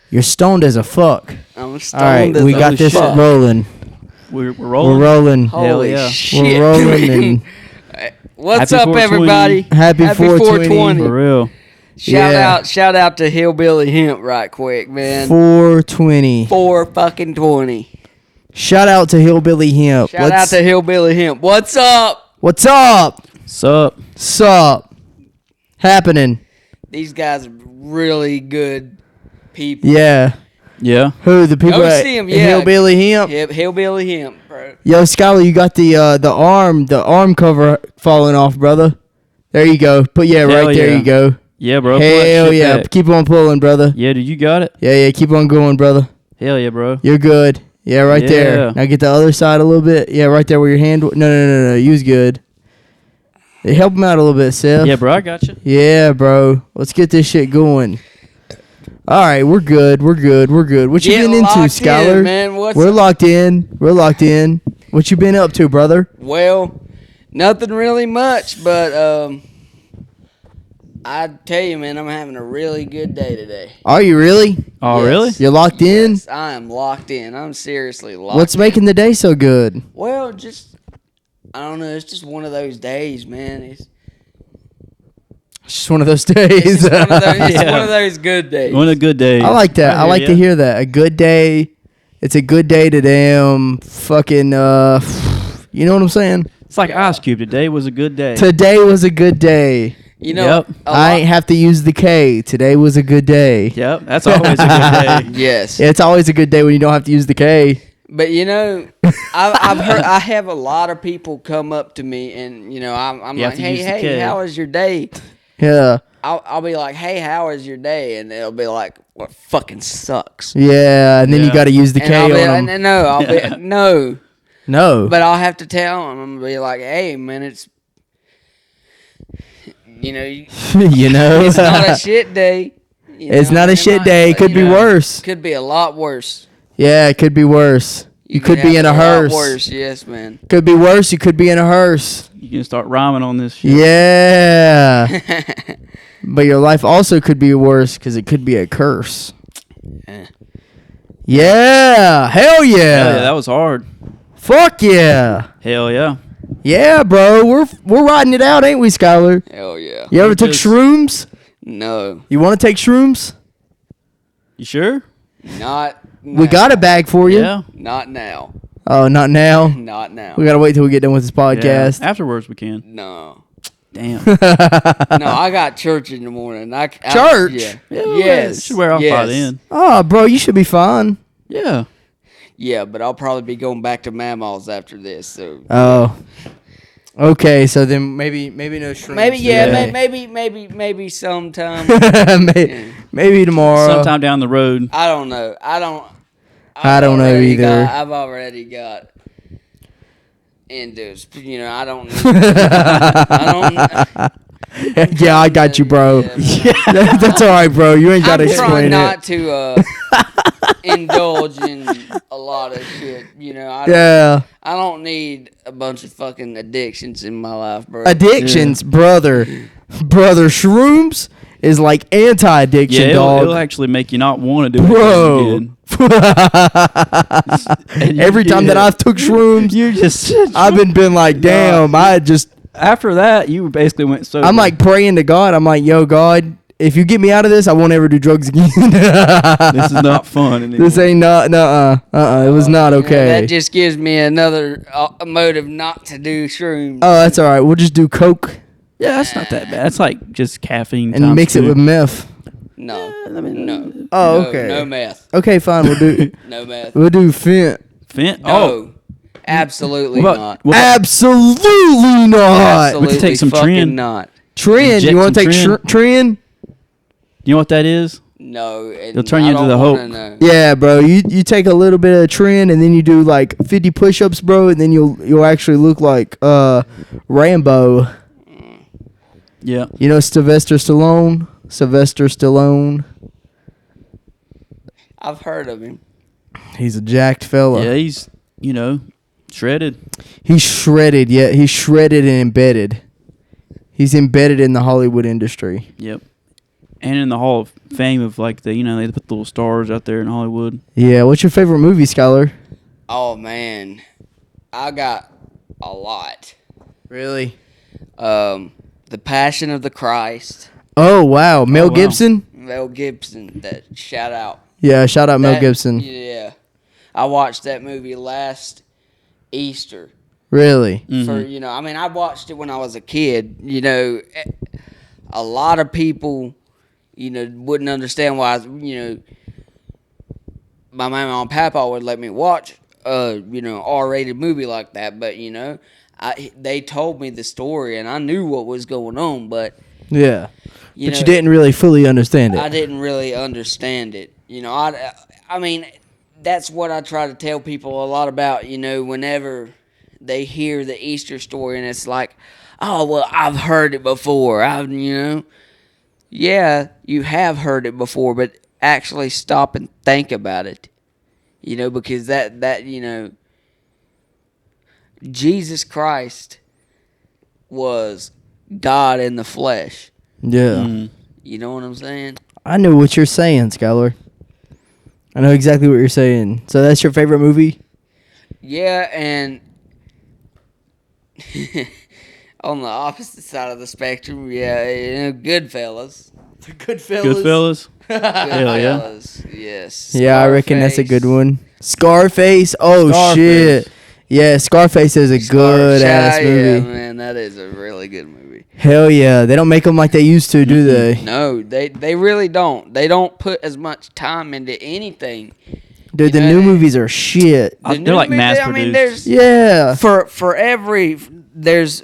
You're stoned as a fuck. I'm stoned. All right, we got this fuck. rolling. We're rolling. We're rolling. Holy yeah. shit! We're rolling and What's Happy up, 420. everybody? Happy 420. For real. Shout out to Hillbilly Hemp right quick, man. 420. 420. Shout out to Hillbilly Hemp. Shout out to Hillbilly Hemp. What's up? What's up? Sup? Sup? Happening. These guys are really good people. Yeah. Yeah. Who the people Go at see 'em, yeah. Hillbilly Hemp? Hillbilly Hemp, bro. Yo, Skyler, you got the arm cover falling off, brother. There you go. Right Hell there yeah. you go. Yeah, bro. Pull that Hell shit yeah. back. Keep on pulling, brother. Yeah, dude, you got it? Yeah, keep on going, brother. Hell yeah, bro. You're good. Yeah, right Yeah. there. Now get the other side a little bit. Yeah, right there where your hand. No. You was good. Hey, help him out a little bit, Seth. Yeah, bro, I got you. Yeah, bro. Let's get this shit going. All right, we're good. What you Get been into, locked Skyler? in, man. We're locked in. What you been up to, brother? Well, nothing really much, but I tell you, man, I'm having a really good day today. Are you really? Oh, Yes. really? You're locked in? Yes, I am locked in. I'm seriously locked What's in. making the day so good? Well, I don't know. It's just one of those days, man. It's Just one of those just days. one of those, it's Yeah. one of those good days. One of the good days. I like that. I hear like ya. to hear that. A good day. It's a good day to damn fucking you know what I'm saying? It's like Ice Cube. Today was a good day. Today was a good day. You know, Yep. I ain't have to use the K. Today was a good day. Yep, that's always a good day. yes. Yeah, it's always a good day when you don't have to use the K. But you know, I've heard I have a lot of people come up to me and I'm You have like, to hey, use the K. hey, how was your day? Yeah. I'll be like, hey, how was your day? And they'll be like, what fucking sucks. Yeah, and then you Yeah. got to use the And K I'll be on them. no. No. But I'll have to tell them. I'm gonna be like, hey, man, it's you know. it's not a shit day. It's not a shit day. It could be worse. Could be a lot worse. Yeah, it could be worse. You could be in a lot hearse. Worse, yes, man. Could be worse. You could be in a hearse. You can start rhyming on this shit. Yeah. But your life also could be worse because it could be a curse. Eh. Yeah. Hell yeah. Hell yeah, that was hard. Fuck yeah. Hell yeah. Yeah, bro. We're riding it out, ain't we, Skyler? Hell yeah. You ever We took just- shrooms? No, You want to take shrooms? You sure? not. We now. got a bag for you. Yeah. Not now. Oh, not now. Not now. We got to wait till we get done with this Yeah. podcast. Afterwards we can. No. Damn. No, I got church in the morning. Church? Yeah. Yeah, Yes. It should wear off by Yes. then. Oh, bro, you should be fine. Yeah. Yeah, but I'll probably be going back to Mammal's after this. So Oh. Okay, so then maybe no shrooms. maybe today. maybe sometime. maybe tomorrow. Sometime down the road. I don't know. I don't know either. I've already got into I don't. I don't. Yeah, I got you, bro. Yeah, That's all right, bro. You ain't got to I'm explain trying not it. to indulge in a lot of shit. Yeah. I don't need a bunch of fucking addictions in my life, bro. Addictions, brother. Shrooms is like anti-addiction, Yeah, it'll dog. actually make you not want to do it. Bro. And Every time that I've took shrooms, you just I've been like, damn, I just, after that you basically went sober. I'm like praying to God. I'm like, yo, God, if you get me out of this, I won't ever do drugs again. this is not fun anymore. This ain't not, it was not okay. That just gives me another motive not to do shrooms. Oh, that's all right. We'll just do coke Yeah, that's not that bad. That's like just caffeine and times mix it two. with meth. No. mean, Oh, No, okay. No meth. Okay, fine. We'll do No meth. Fent. Fent. No. Oh, Absolutely what not. about, Absolutely not. Absolutely We could take some fucking Tren. not. Tren, Inject you want to some take Tren? you know what that is? No. And They'll turn you I into don't the wanna Hulk. know. Yeah, bro. You take a little bit of Tren and then you do like 50 push-ups, bro, and then you'll actually look like Rambo. Yeah. You know Sylvester Stallone? I've heard of him. He's a jacked fella. Yeah, he's shredded. He's shredded. Yeah, he's shredded and embedded. He's embedded in the Hollywood industry. Yep. and in the Hall of Fame of like they put the little stars out there in Hollywood. Yeah. What's your favorite movie, Skyler? Oh man, I got a lot. Really? The Passion of the Christ. Oh wow, Mel wow. Gibson. Mel Gibson. That shout out. Yeah, shout out Mel That- Gibson. Yeah, I watched that movie last Easter. Really? For I mean, I watched it when I was a kid. A lot of people, wouldn't understand why. My mama and papa would let me watch R-rated movie like that, but they told me the story and I knew what was going on, but Yeah. But you didn't really fully understand it. I didn't really understand it. I mean, that's what I try to tell people a lot about. Whenever they hear the Easter story and it's like, oh well, I've heard it before. Yeah, you have heard it before, but actually stop and think about it. Because Jesus Christ was God in the flesh. Yeah. You know what I'm saying? I know what you're saying, Skyler. I know exactly what you're saying. So that's your favorite movie? Yeah, and on the opposite side of the spectrum, Goodfellas. The Goodfellas. Goodfellas. Hell yeah. Goodfellas, yes. Yeah, I reckon that's a good Scarface. one. Scarface. Oh Scarface. shit. Yeah, Scarface is a good ass movie. Yeah, man, that is a really good movie. Hell yeah. They don't make them like they used to, do they? No, they really don't. They don't put as much time into anything. Dude, the new movies are shit. The They're new like movies, mass I mean, produced. there's Yeah. there's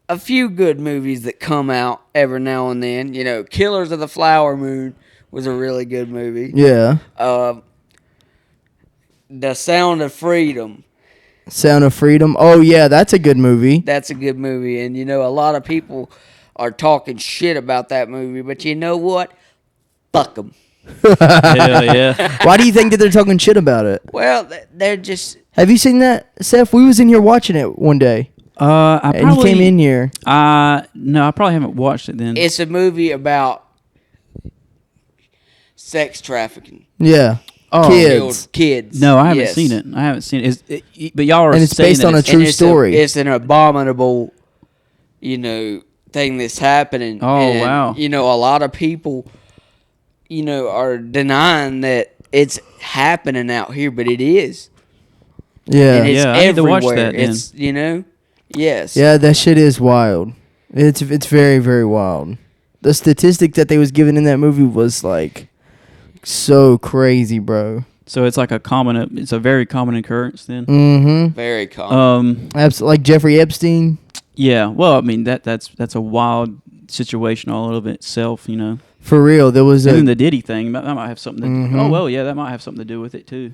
a few good movies that come out every now and then. Killers of the Flower Moon was a really good movie. Yeah. The Sound of Freedom. Sound of Freedom. Oh yeah, that's a good movie. That's a good movie, and a lot of people are talking shit about that movie, but you know what? Fuck them. Hell yeah. Why do you think that they're talking shit about it? Well, they're just. Have you seen that, Seth? We was in here watching it one day, I and you came in here. No, I probably haven't watched it then. It's a movie about sex trafficking. Yeah. Oh. Kids. Kids. No, I haven't Yes. seen it. I haven't seen it. But y'all are And it's saying based that on a it's- true And it's story. it's an abominable, thing that's happening. Oh, And, wow. A lot of people, are denying that it's happening out here, but it is. Yeah. And it's Yeah, I need to watch everywhere. that then. It's yes. Yeah, that shit is wild. It's very, very wild. The statistic that they was given in that movie was like so crazy, bro. So it's like it's a very common occurrence then. Mm-hmm. Very common. Absolutely, like Jeffrey Epstein. Yeah. Well, I mean that's a wild situation all of itself, For real, there was And then a the Diddy thing, that might have something to Mhm. oh well, yeah, that might have something to do with it too.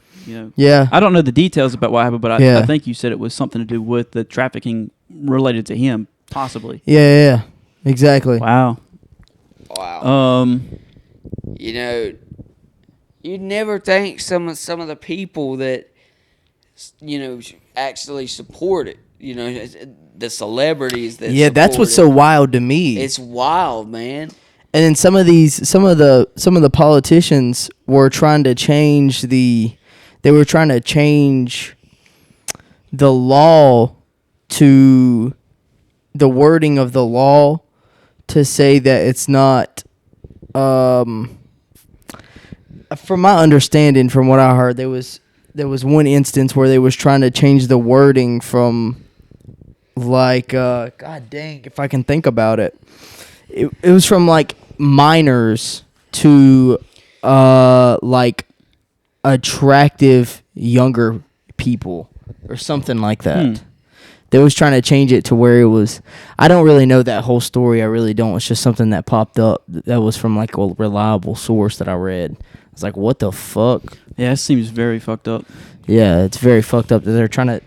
yeah. I don't know the details about what happened, but Yeah. I think you said it was something to do with the trafficking related to him, possibly. Yeah, exactly. Wow. Wow. You'd never think some of the people that actually support it. The celebrities that. Yeah, that's what's so support wild to me. it. It's wild, man. And then some of the politicians were trying to change the law to the wording of the law to say that it's not from my understanding, from what I heard, there was one instance where they was trying to change the wording from like god dang, if I can think about it. It was from like minors to like attractive younger people or something like that. They was trying to change it to where it was. I don't really know that whole story. I really don't. It's just something that popped up that was from like a reliable source that I read. I was like, what the fuck? Yeah, it seems very fucked up. Yeah, it's very fucked up that they're trying to,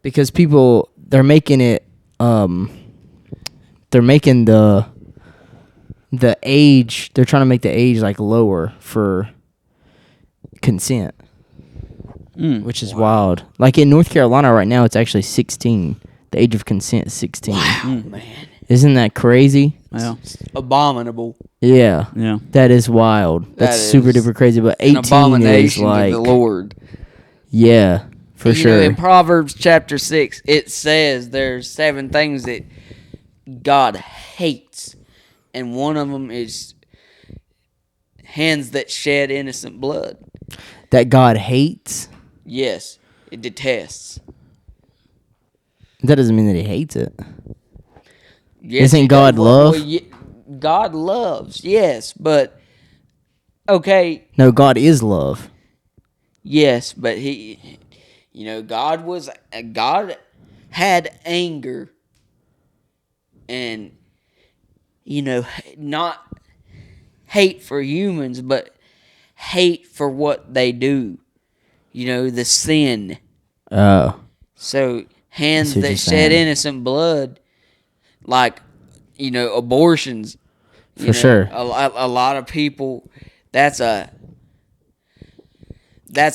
because people, they're making it, they're making the age, they're trying to make the age like lower for consent, which is wild. Like in North Carolina right now, it's actually 16. The age of consent is 16. Wow, man. Isn't that crazy? Yeah. Abominable. Yeah. Yeah. That is wild. That's That super is duper crazy. But An 18 is abomination like, to the Lord. yeah, for You know, sure. in Proverbs chapter 6, it says there's 7 things that God hates. And one of them is hands that shed innocent blood. That God hates. Yes, it detests. That doesn't mean that he hates it. Yes, Isn't it God does. love? God loves, yes, but okay, No, God is love. yes, but God had anger, and not hate for humans, but hate for what they do. The sin. Oh. So hands what that you're shed saying. innocent blood, like abortions. For sure. A lot of people. That's a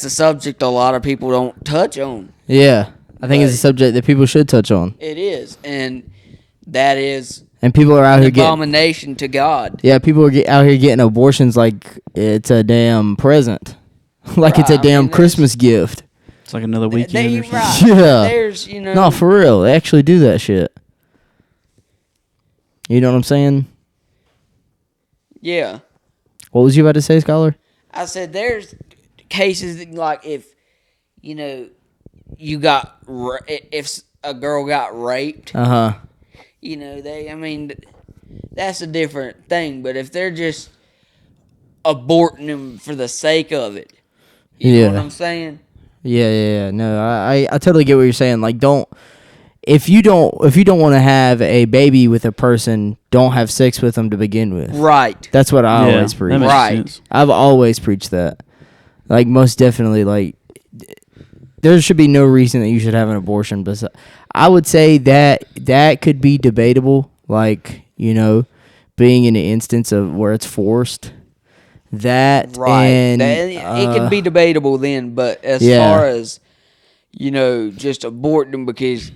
subject a lot of people don't touch on. Yeah. I think it's a But subject that people should touch on. It is, and that is And people are out an here getting. abomination to God. Yeah, people are out here getting abortions like it's a damn present. Like it's a Right, I damn mean, there's- Christmas gift. It's like another weekend or something. Right. Yeah. There's No, for real. They actually do that shit. You know what I'm saying? yeah. What was you about to say, Skyler? I said there's cases that, like if you got if a girl got raped, Uh-huh. that's a different thing. But if they're just aborting them for the sake of it, you know what I'm saying? Yeah. No, I totally get what you're saying. Like, if you don't want to have a baby with a person, don't have sex with them to begin with. Right. That's what I always that preach. makes Right. sense. I've always preached that. Like, most definitely, like, there should be no reason that you should have an abortion. But I would say that could be debatable. Like, being in an instance of where it's forced. That Right. and It can be debatable then, but as far as just aborting them because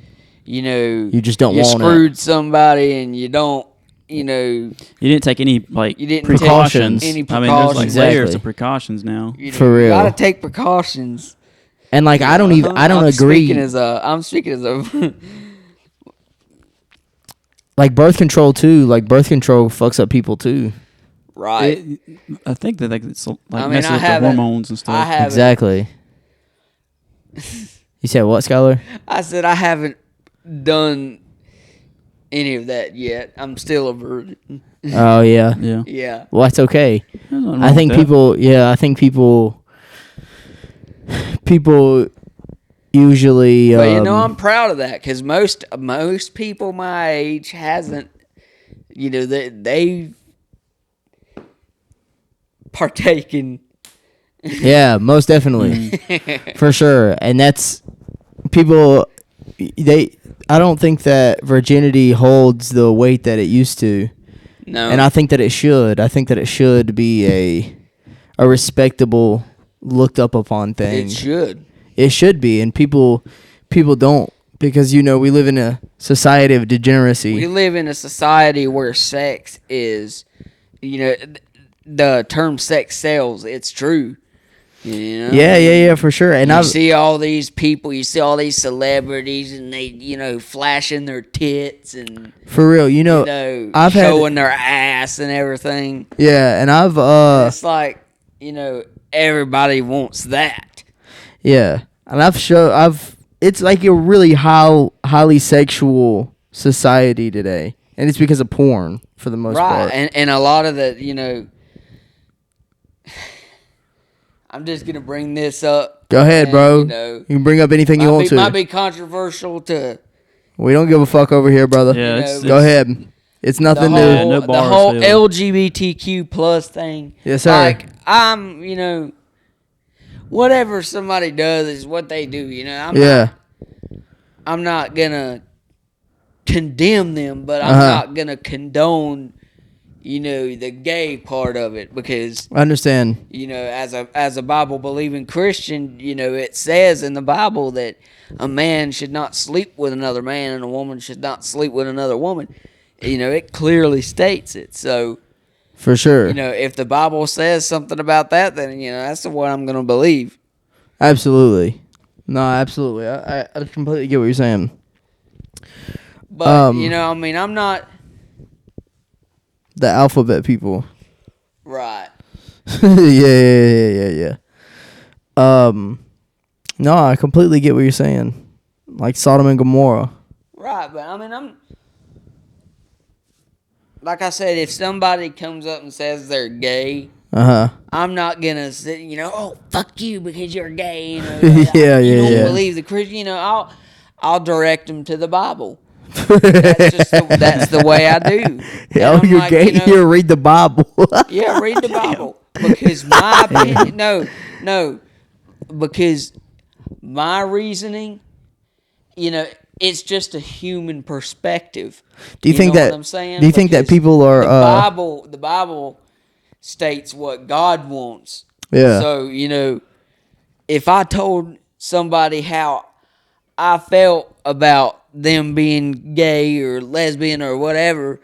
you just don't you want screwed somebody and you don't You didn't take any You didn't take precautions. any I mean, there's like precautions. layers Exactly. of precautions now. For real. You gotta take precautions. And like I don't agree. I'm speaking as a Like birth control too. Like birth control fucks up people too. right. I think that it's like I mean, messes I with the haven't- hormones and stuff. I haven't. Exactly. You said what, Skyler? I said I haven't done any of that yet. I'm still a virgin. Oh yeah. Yeah. Yeah. Well, that's okay. There's nothing wrong I think with that. people. Yeah, I think people usually. But I'm proud of that because most people my age hasn't. They partaken. Yeah, most definitely, for sure, and that's people. I don't think that virginity holds the weight that it used to, No. and I think that it should. I think that it should be a respectable, looked up upon thing. It should. It should be, and people don't because we live in a society of degeneracy. We live in a society where sex is, the term sex sells. It's true. Yeah, for sure. And you see all these people, you see all these celebrities, and they, flashing their tits and for real, I've showing their ass and everything. Yeah, and I've It's like, everybody wants that. yeah, and it's like a really highly sexual society today, and it's because of porn for the most part. Right, and a lot of the, I'm just gonna bring this up. Go ahead, and, bro. You can bring up anything you want to. Might be controversial to We don't give a fuck over here, brother. Yeah, know, Go ahead. It's nothing the new. whole, no the bars whole filled. LGBTQ plus thing. Yes, sir. Like I'm, whatever somebody does is what they do. I'm not gonna condemn them, but I'm not gonna condone, the gay part of it because I understand. as a Bible believing Christian, it says in the Bible that a man should not sleep with another man and a woman should not sleep with another woman. It clearly states it. So, For sure. if the Bible says something about that, then, that's the one I'm going to believe. Absolutely. No, absolutely. I completely get what you're saying. But, I'm not... The alphabet people. Right. Yeah. No, I completely get what you're saying. Like Sodom and Gomorrah. Right, but I'm... Like I said, if somebody comes up and says they're gay... Uh-huh. I'm not gonna sit, oh, fuck you because you're gay. You don't believe the Christian. I'll direct them to the Bible. That's the way I do. Oh, you're gay? Here, read the Bible. Yeah, read the Bible. Because my opinion, no, because my reasoning, it's just a human perspective. Do you think know that? What I'm saying? Do you think that people are the Bible states what God wants. Yeah. So, if I told somebody how I felt about them being gay or lesbian or whatever,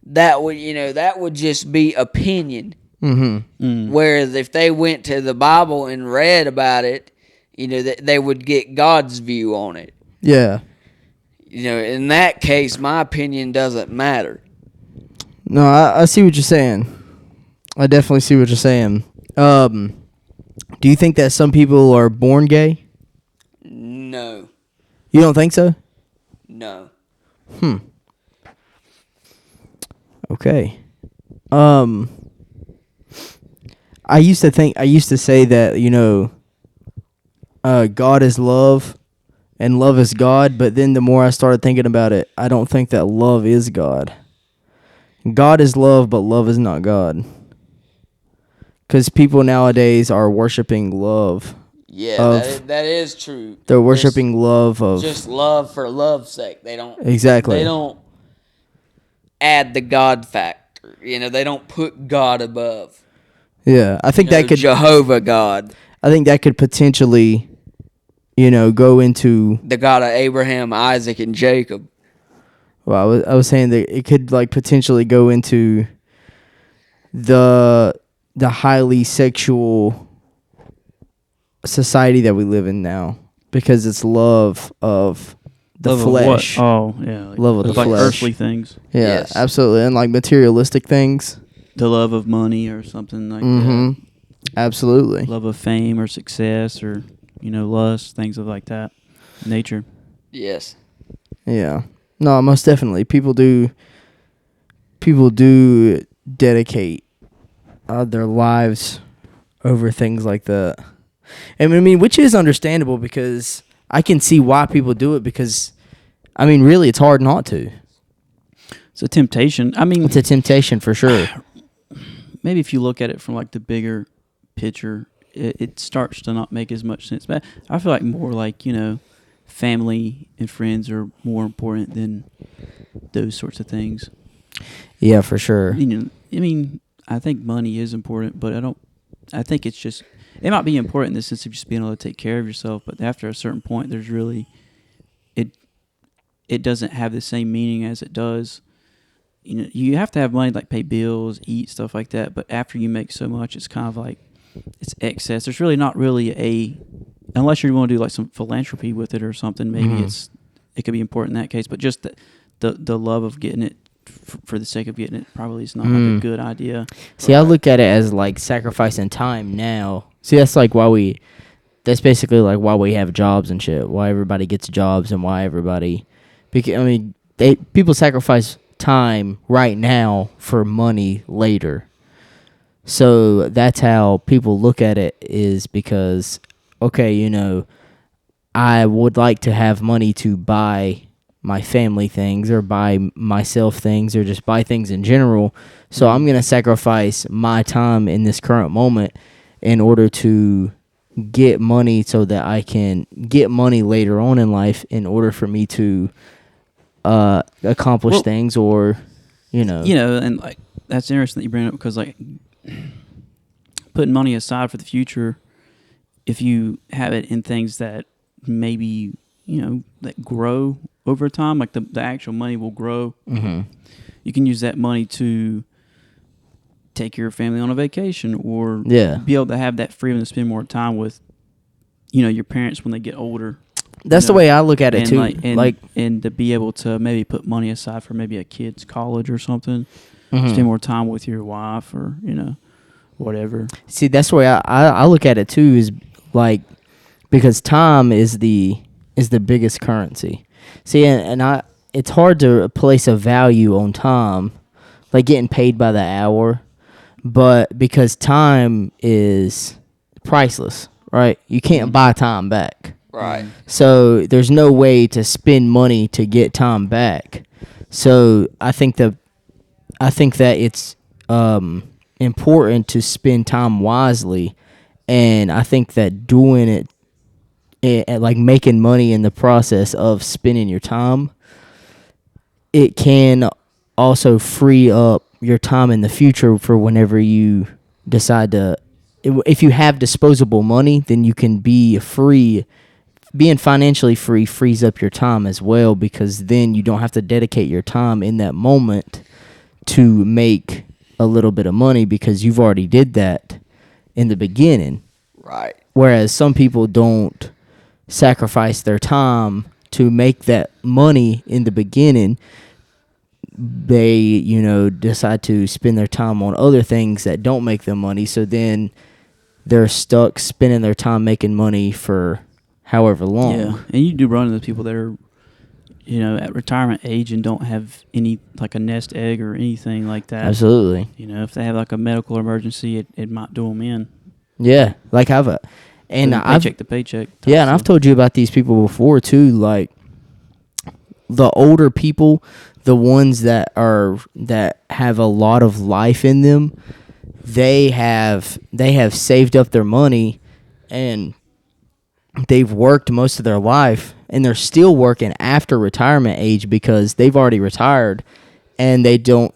that would just be opinion. Mm-hmm. Mm. Whereas if they went to the Bible and read about it, they would get God's view on it. Yeah. In that case, my opinion doesn't matter. No, I see what you're saying. I definitely see what you're saying. Do you think that some people are born gay? No. You don't think so? No. Okay. I used to say that, God is love and love is God, but then the more I started thinking about it, I don't think that love is God. God is love, but love is not God. Because people nowadays are worshiping love. Yeah, that is true. They're worshiping love of... Just love for love's sake. They don't... Exactly. They don't add the God factor. They don't put God above. Yeah, I think that could... Jehovah God. I think that could potentially, go into... The God of Abraham, Isaac, and Jacob. Well, I was saying that it could, potentially go into the highly sexual society that we live in now, because it's love of the flesh. Oh, yeah. Love of the flesh. Earthly things. Yeah, Yes. absolutely. And materialistic things. The love of money or something like Mm-hmm. that. Absolutely. Love of fame or success or, lust, things of like that. Nature. Yes. Yeah. No, most definitely. People do dedicate their lives over things like that. And I mean, which is understandable, because I can see why people do it, because, really, it's hard not to. It's a temptation. It's a temptation for sure. Maybe if you look at it from the bigger picture, it starts to not make as much sense. But I feel like more family and friends are more important than those sorts of things. Yeah, for sure. I think money is important, but I think it's just, it might be important in the sense of just being able to take care of yourself, but after a certain point, there's really, it doesn't have the same meaning as it does. You have to have money to pay bills, eat, stuff like that, but after you make so much, it's kind of it's excess. There's really not really unless you want to do some philanthropy with it or something, maybe it could be important in that case, but just the love of getting it for the sake of getting it probably is not a good idea. See, I look at it as sacrificing time now. See, that's that's basically why we have jobs and shit, why everybody gets jobs, and why everybody, people sacrifice time right now for money later. So that's how people look at it, is because, okay, I would like to have money to buy my family things or buy myself things or just buy things in general. So I'm going to sacrifice my time in this current moment in order to get money so that I can get money later on in life in order for me to accomplish things or, and that's interesting that you bring it up, because putting money aside for the future, if you have it in things that maybe, that grow over time, like the actual money will grow. Mm-hmm. You can use that money to take your family on a vacation or Yeah. be able to have that freedom to spend more time with, you know, your parents when they get older. That's the way I look at it and too. And to be able to maybe put money aside for maybe a kid's college or something, Mhm. spend more time with your wife or, you know, whatever. See, that's the way I look at it too. Is like because time is the biggest currency. See, and I it's hard to place a value on time, like getting paid by the hour, but because time is priceless, right? You can't buy time back. Right. So there's no way to spend money to get time back. So I think that it's important to spend time wisely, and I think that doing it like making money in the process of spending your time, it can also free up your time in the future for whenever you decide to. If you have disposable money, then you can be free. Being financially free frees up your time as well, because then you don't have to dedicate your time in that moment to make a little bit of money, because you've already did that in the beginning. Right. Whereas some people don't sacrifice their time to make that money in the beginning. They, decide to spend their time on other things that don't make them money. So then they're stuck spending their time making money for however long. Yeah, and you do run into people that are, you know, at retirement age and don't have any, like a nest egg or anything like that. Absolutely. You know, if they have like a medical emergency, it might do them in. Yeah, like I've Paycheck to paycheck. Yeah, and I've told you about these people before too. Like the older people, the ones that have a lot of life in them, they have saved up their money, and they've worked most of their life, and they're still working after retirement age because they've already retired, and they don't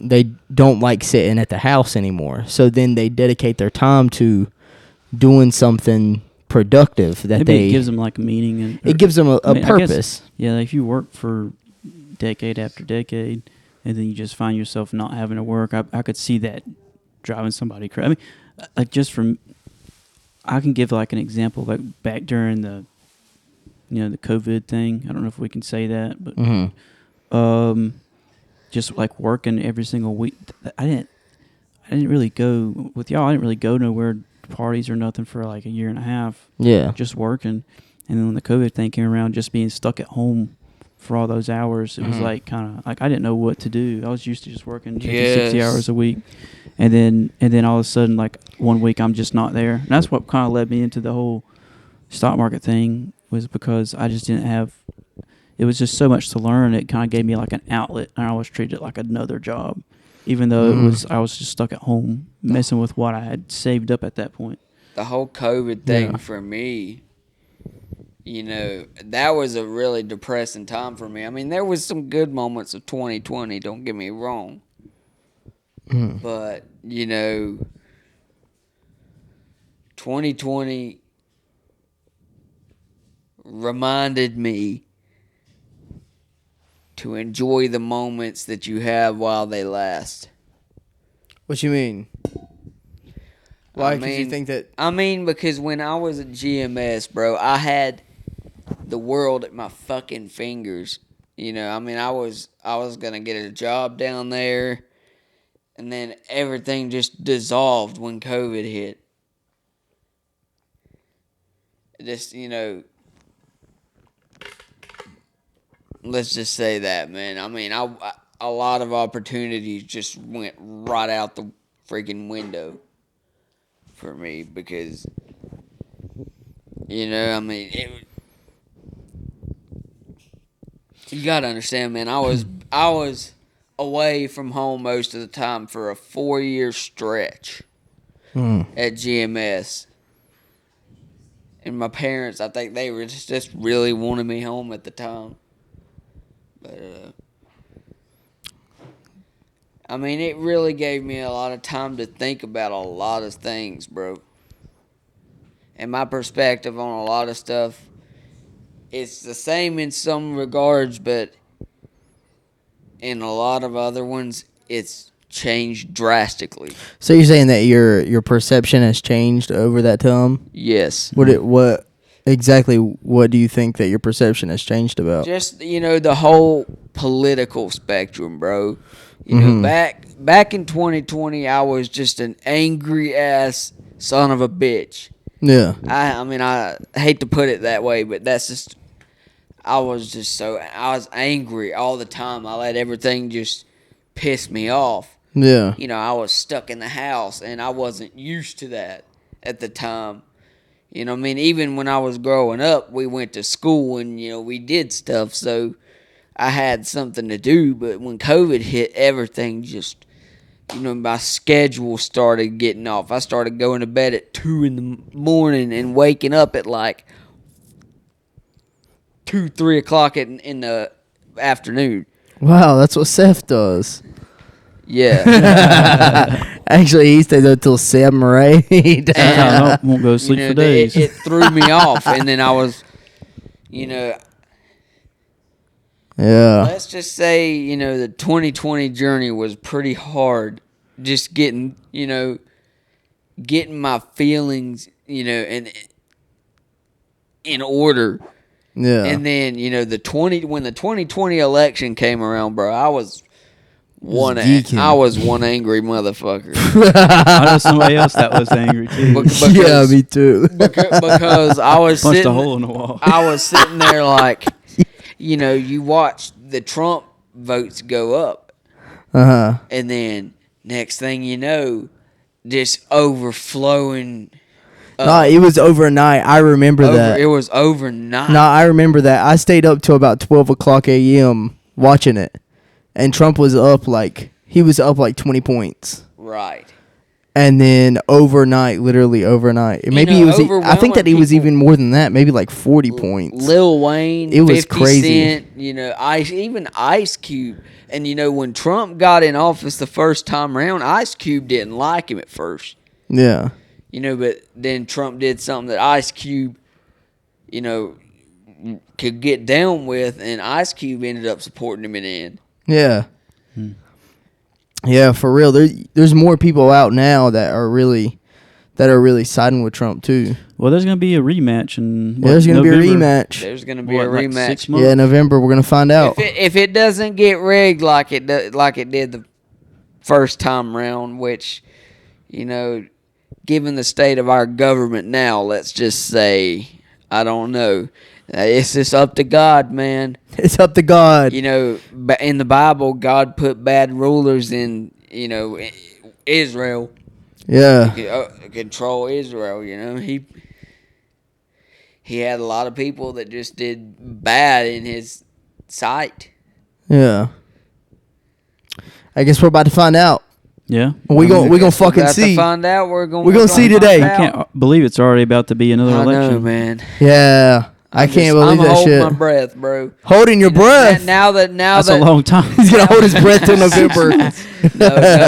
like sitting at the house anymore. So then they dedicate their time to doing something productive that Maybe it gives them like a meaning, and it gives them a I guess, purpose. yeah, like if you work for decade after decade, and then you just find yourself not having to work, I could see that driving somebody crazy. I mean, like just from, I can give like an example, like back during the, you know, the COVID thing. I don't know if we can say that, but just like working every single week. I didn't really go with y'all. I didn't really go nowhere, parties or nothing, for like a year and a half. Yeah. Just working. And then when the COVID thing came around, just being stuck at home for all those hours, it was like kind of like I didn't know what to do. I was used to just working 50, 60 hours a week. And then all of a sudden, like 1 week, I'm just not there. And that's what kind of led me into the whole stock market thing, was because I just didn't have, it was just so much to learn. It kind of gave me like an outlet, and I always treated it like another job, even though I was just stuck at home messing with what I had saved up at that point. The whole COVID thing for me, you know, that was a really depressing time for me. I mean, there was some good moments of 2020, don't get me wrong. But, you know, 2020 reminded me to enjoy the moments that you have while they last. What you mean? Why? Because you think that? I mean, because when I was at GMS, bro, I had the world at my fucking fingers. You know, I mean, I was gonna get a job down there, and then everything just dissolved when COVID hit. Just, you know, let's just say that, man. I mean, a lot of opportunities just went right out the freaking window for me because, you know, I mean, you gotta understand, man. I was away from home most of the time for a 4-year stretch at GMS. And my parents, I think they were just really wanted me home at the time. But, I mean, it really gave me a lot of time to think about a lot of things, bro. And my perspective on a lot of stuff, it's the same in some regards, but in a lot of other ones, it's changed drastically. So you're saying that your perception has changed over that time? Yes. What exactly? What do you think that your perception has changed about? Just the whole political spectrum, bro. You know, back in 2020, I was just an angry ass son of a bitch. Yeah. I mean, I hate to put it that way, but that's just. I was angry all the time. I let everything just piss me off. Yeah. I was stuck in the house, and I wasn't used to that at the time. I mean, even when I was growing up, we went to school and, we did stuff, so I had something to do. But when COVID hit, everything just, my schedule started getting off. I started going to bed at 2 in the morning and waking up at like 2, 3 o'clock in the afternoon. Wow, that's what Seth does. Yeah. Actually, he stays up till 7 or 8. I won't go to sleep for days. It threw me off, and then I was, Yeah. let's just say, the 2020 journey was pretty hard. Just getting my feelings, in order. Yeah. And then, when the 2020 election came around, bro, I was one angry motherfucker. I know somebody else that was angry too. Yeah, me too. Because I was Punched sitting, a hole in the wall. I was sitting there like, you watch the Trump votes go up, and then next thing you know, just overflowing. No, it was overnight. I remember that. It was overnight. No, I remember that. I stayed up till about 12 o'clock a.m. watching it. And Trump was up he was up 20 points. Right. And then literally overnight. Maybe it was, I think that he was even more than that, maybe 40 points. Lil Wayne, it was 50 crazy. Cent, even Ice Cube. And when Trump got in office the first time around, Ice Cube didn't like him at first. Yeah. But then Trump did something that Ice Cube, could get down with, and Ice Cube ended up supporting him in the end. Yeah. Yeah, for real. There's more people out now that are really siding with Trump too. Well, there's going to be a rematch in There's going to be a November. rematch. There's going to be a rematch. 6 months? Yeah, November we're going to find out. If it doesn't get rigged like it did the first time round, which, given the state of our government now, let's just say, I don't know. It's just up to God, man. It's up to God. In the Bible, God put bad rulers in, Israel. Yeah. Control Israel, He had a lot of people that just did bad in his sight. Yeah. I guess we're about to find out. Yeah. We're gonna fucking To see. find out. We're gonna see today. I can't believe it's already about to be another I election. know, man. Yeah. I can't believe I'm that holding shit. my breath, bro. Holding your breath. That's a long time. He's gonna hold his breath till November.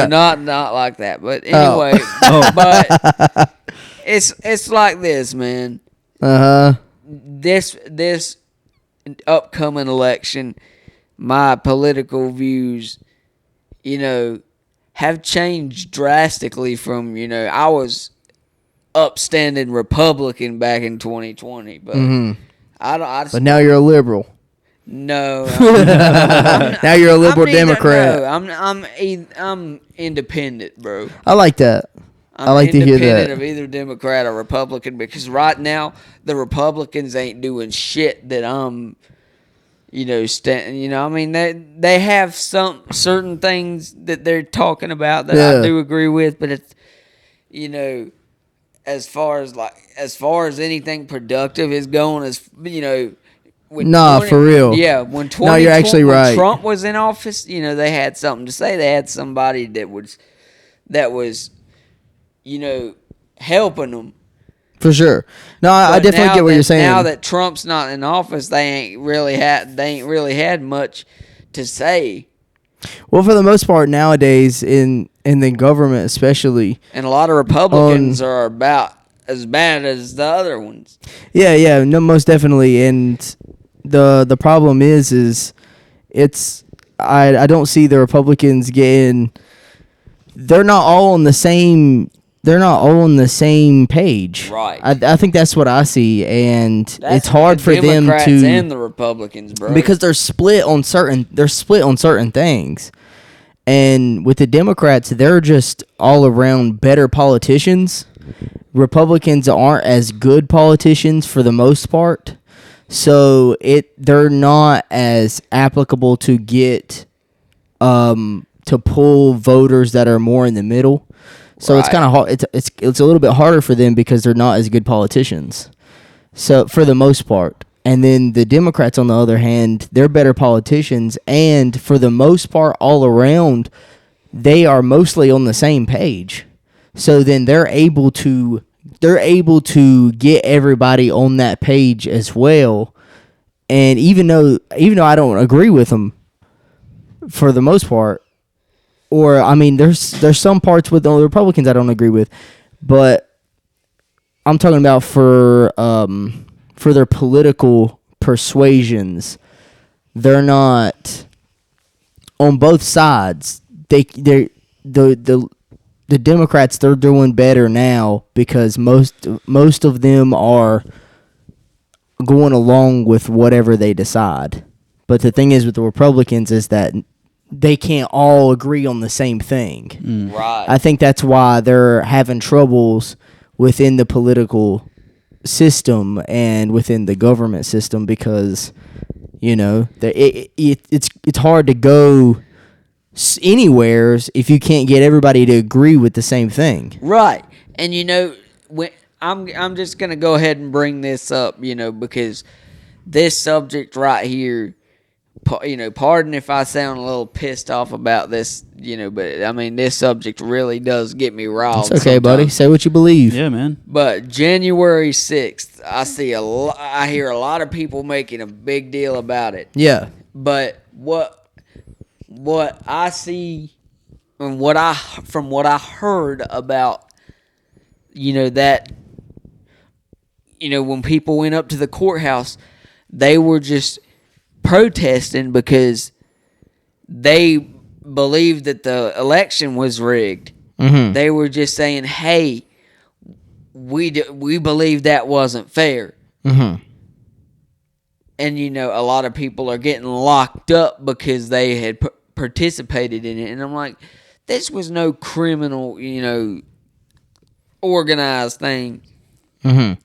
No, not like that. But anyway, but it's like this, man. This upcoming election, my political views, have changed drastically from, I was upstanding Republican back in 2020, but But now you're a liberal. no. Now you're a liberal Democrat. No, I'm independent, bro. I like that. I like to hear that. Independent of either Democrat or Republican, because right now the Republicans ain't doing shit that I'm, I mean, they have some certain things that they're talking about that I do agree with, but it's, as far as anything productive is going, For real. Yeah, when you're actually right. Trump was in office, they had something to say. They had somebody that was, helping them. For sure. No, I definitely get what you're saying. Now that Trump's not in office, they ain't really had much to say. Well, for the most part nowadays, in the government especially, and a lot of Republicans are about as bad as the other ones. Yeah, no, most definitely. And the problem is it's I don't see the Republicans getting. They're not all on the same. They're not all on the same page. Right. I think that's what I see, and That's it's hard the for them Democrats to and the Republicans, bro. because they're split on certain. They're split on certain things, and with the Democrats, they're just all around better politicians. Republicans aren't as good politicians for the most part, so they're not as applicable to get to pull voters that are more in the middle. So it's Right. kind of hard. It's a little bit harder for them because they're not as good politicians. So for the most part, and then the Democrats on the other hand, they're better politicians, and for the most part, all around, they are mostly on the same page. So then they're able to get everybody on that page as well. And even though I don't agree with them for the most part, or I mean, there's some parts with the Republicans I don't agree with, but I'm talking about for their political persuasions. They're not on both sides. The Democrats, they're doing better now because most of them are going along with whatever they decide. But the thing is with the Republicans is that they can't all agree on the same thing. Right. I think that's why they're having troubles within the political system and within the government system because, it's hard to go anywheres if you can't get everybody to agree with the same thing. Right. And when I'm just gonna go ahead and bring this up, because this subject right here, pardon if I sound a little pissed off about this, but I mean this subject really does get me riled. It's okay, buddy. Say what you believe. Yeah, man. But January 6th, I hear a lot of people making a big deal about it. Yeah. But what I see and from what I heard about, that, when people went up to the courthouse, they were just protesting because they believed that the election was rigged. Mm-hmm. They were just saying, "Hey, we believe that wasn't fair." Mm-hmm. And a lot of people are getting locked up because they had participated in it. And I'm like, this was no criminal, organized thing. Mm-hmm.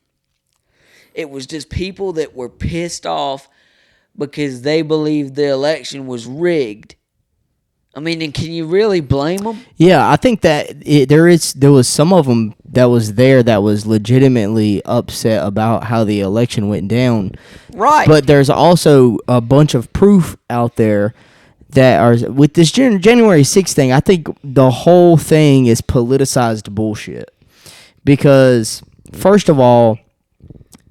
It was just people that were pissed off because they believed the election was rigged. I mean, and can you really blame them? Yeah, I think that there was some of them that was there that was legitimately upset about how the election went down. Right. But there's also a bunch of proof out there that are with this January 6th thing. I think the whole thing is politicized bullshit. Because first of all,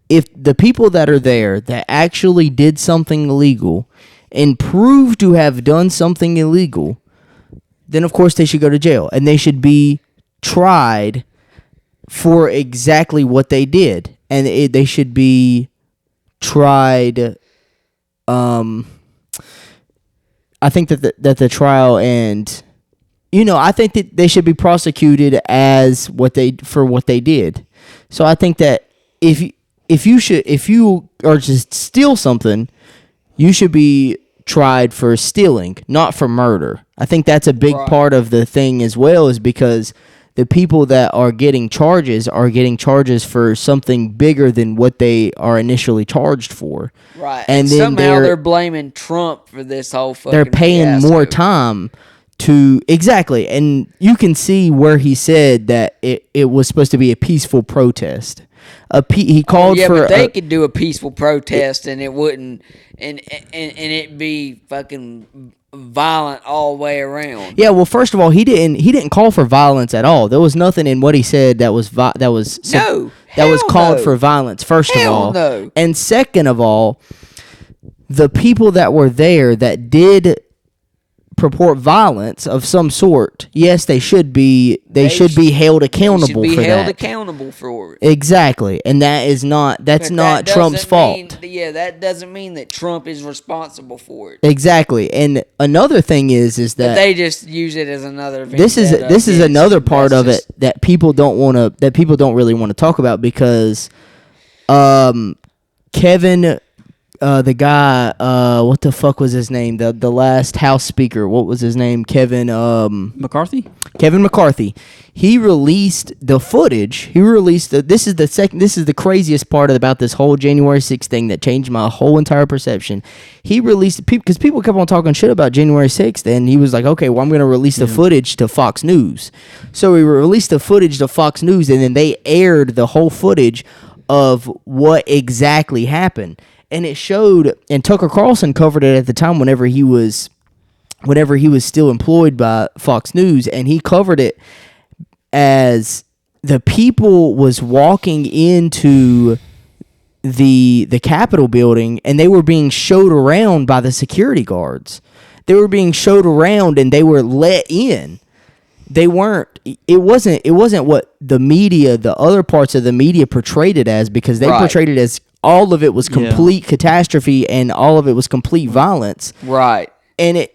if the people that are there that actually did something illegal and prove to have done something illegal, then of course they should go to jail and they should be tried for exactly what they did, and they should be tried. I think that the trial and I think that they should be prosecuted as what they did. So I think that if you are just steal something, you should be tried for stealing, not for murder. I think that's a big part of the thing as well, is because the people that are getting charges for something bigger than what they are initially charged for. Right. And then somehow they're blaming Trump for this whole fucking they're paying fiasco. more time to exactly, and you can see where he said that it was supposed to be a peaceful protest. He called for. But they could do a peaceful protest, and it wouldn't, and it'd be fucking violent all the way around. Yeah, well, first of all, he didn't call for violence at all. There was nothing in what he said that was called for violence. First of all, no. And second of all, the people that were there that did purport violence of some sort, yes, they should be held accountable They should be for held that. accountable for it. Exactly, and that's not But Trump's fault. That doesn't mean that Trump is responsible for it. Exactly, and another thing is But that they just use it as another. this is another part of it that people don't really want to talk about because, Kevin. The guy, what the fuck was his name? The last House Speaker, what was his name? Kevin McCarthy. He released the footage. This is the craziest part about this whole January 6th thing that changed my whole entire perception. He released because people kept on talking shit about January 6th, and he was like, okay, well, I'm going to release the footage to Fox News. So he released the footage to Fox News, and then they aired the whole footage of what exactly happened. And it showed, and Tucker Carlson covered it at the time whenever he was still employed by Fox News, and he covered it as the people was walking into the Capitol building, and they were being showed around by the security guards. They were being showed around, and they were let in. They weren't. It wasn't what the other parts of the media portrayed it as, because they portrayed it as all of it was complete catastrophe and all of it was complete violence. Right. And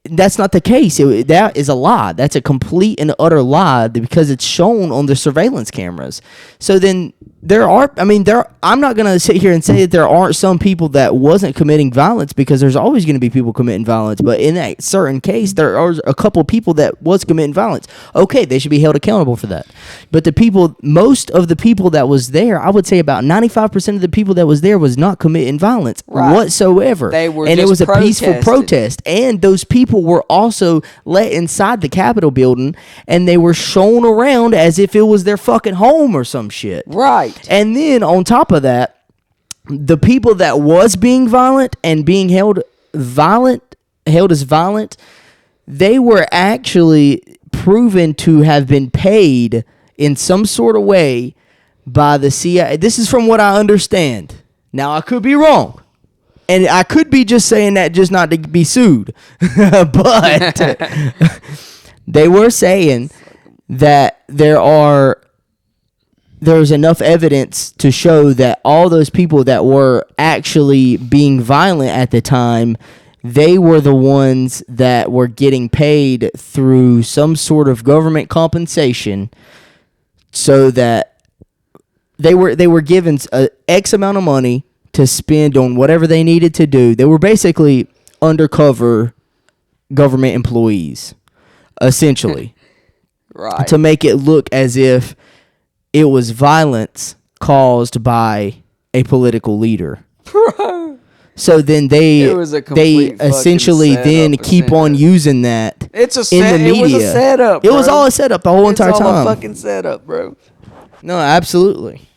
that's not the case. That is a lie. That's a complete and utter lie because it's shown on the surveillance cameras. So then I'm not going to sit here and say that there aren't some people that wasn't committing violence, because there's always going to be people committing violence. But in that certain case, there are a couple people that was committing violence. Okay, they should be held accountable for that. But most of the people that was there, I would say about 95% of the people that was there was not committing violence whatsoever. And it was a peaceful protest. And those people were also let inside the Capitol building, and they were shown around as if it was their fucking home or some shit. Right. And then on top of that, the people that was being violent and being held as violent, they were actually proven to have been paid in some sort of way by the CIA. This is from what I understand. Now, I could be wrong. And I could be just saying that just not to be sued. But they were saying that there's enough evidence to show that all those people that were actually being violent at the time, they were the ones that were getting paid through some sort of government compensation, so that they were given a X amount of money to spend on whatever they needed to do. They were basically undercover government employees, essentially. Right. To make it look as if it was violence caused by a political leader. So then they essentially then keep on using that in the media. It was a setup, bro. It was all a setup the whole entire time. It's all a fucking setup, bro. No, absolutely.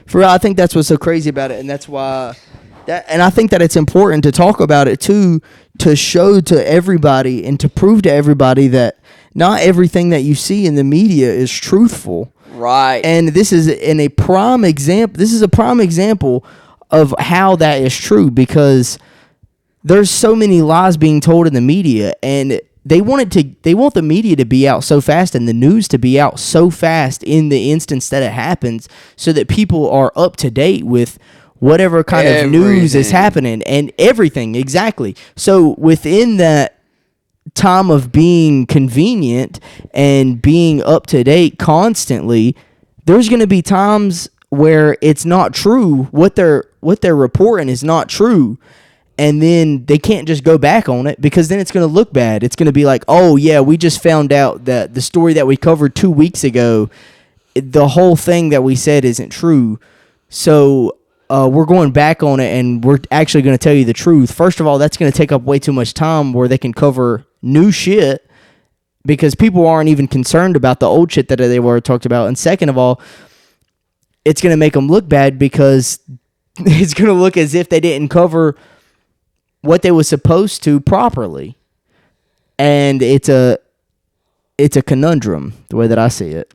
For real, I think that's what's so crazy about it, and that's why and I think that it's important to talk about it too, to show to everybody and to prove to everybody that not everything that you see in the media is truthful. Right. And this is a prime example. This is a prime example of how that is true, because there's so many lies being told in the media, and they want the media to be out so fast and the news to be out so fast in the instance that it happens, so that people are up to date with whatever kind of news is happening and everything. Exactly. So within that time of being convenient and being up to date constantly, there's going to be times where it's not true. What they're reporting is not true. And then they can't just go back on it, because then it's going to look bad. It's going to be like, oh, yeah, we just found out that the story that we covered 2 weeks ago, the whole thing that we said isn't true. So we're going back on it, and we're actually going to tell you the truth. First of all, that's going to take up way too much time where they can cover new shit, because people aren't even concerned about the old shit that they were talked about. And second of all, it's going to make them look bad, because it's going to look as if they didn't cover what they were supposed to properly. And it's a conundrum, the way that I see it.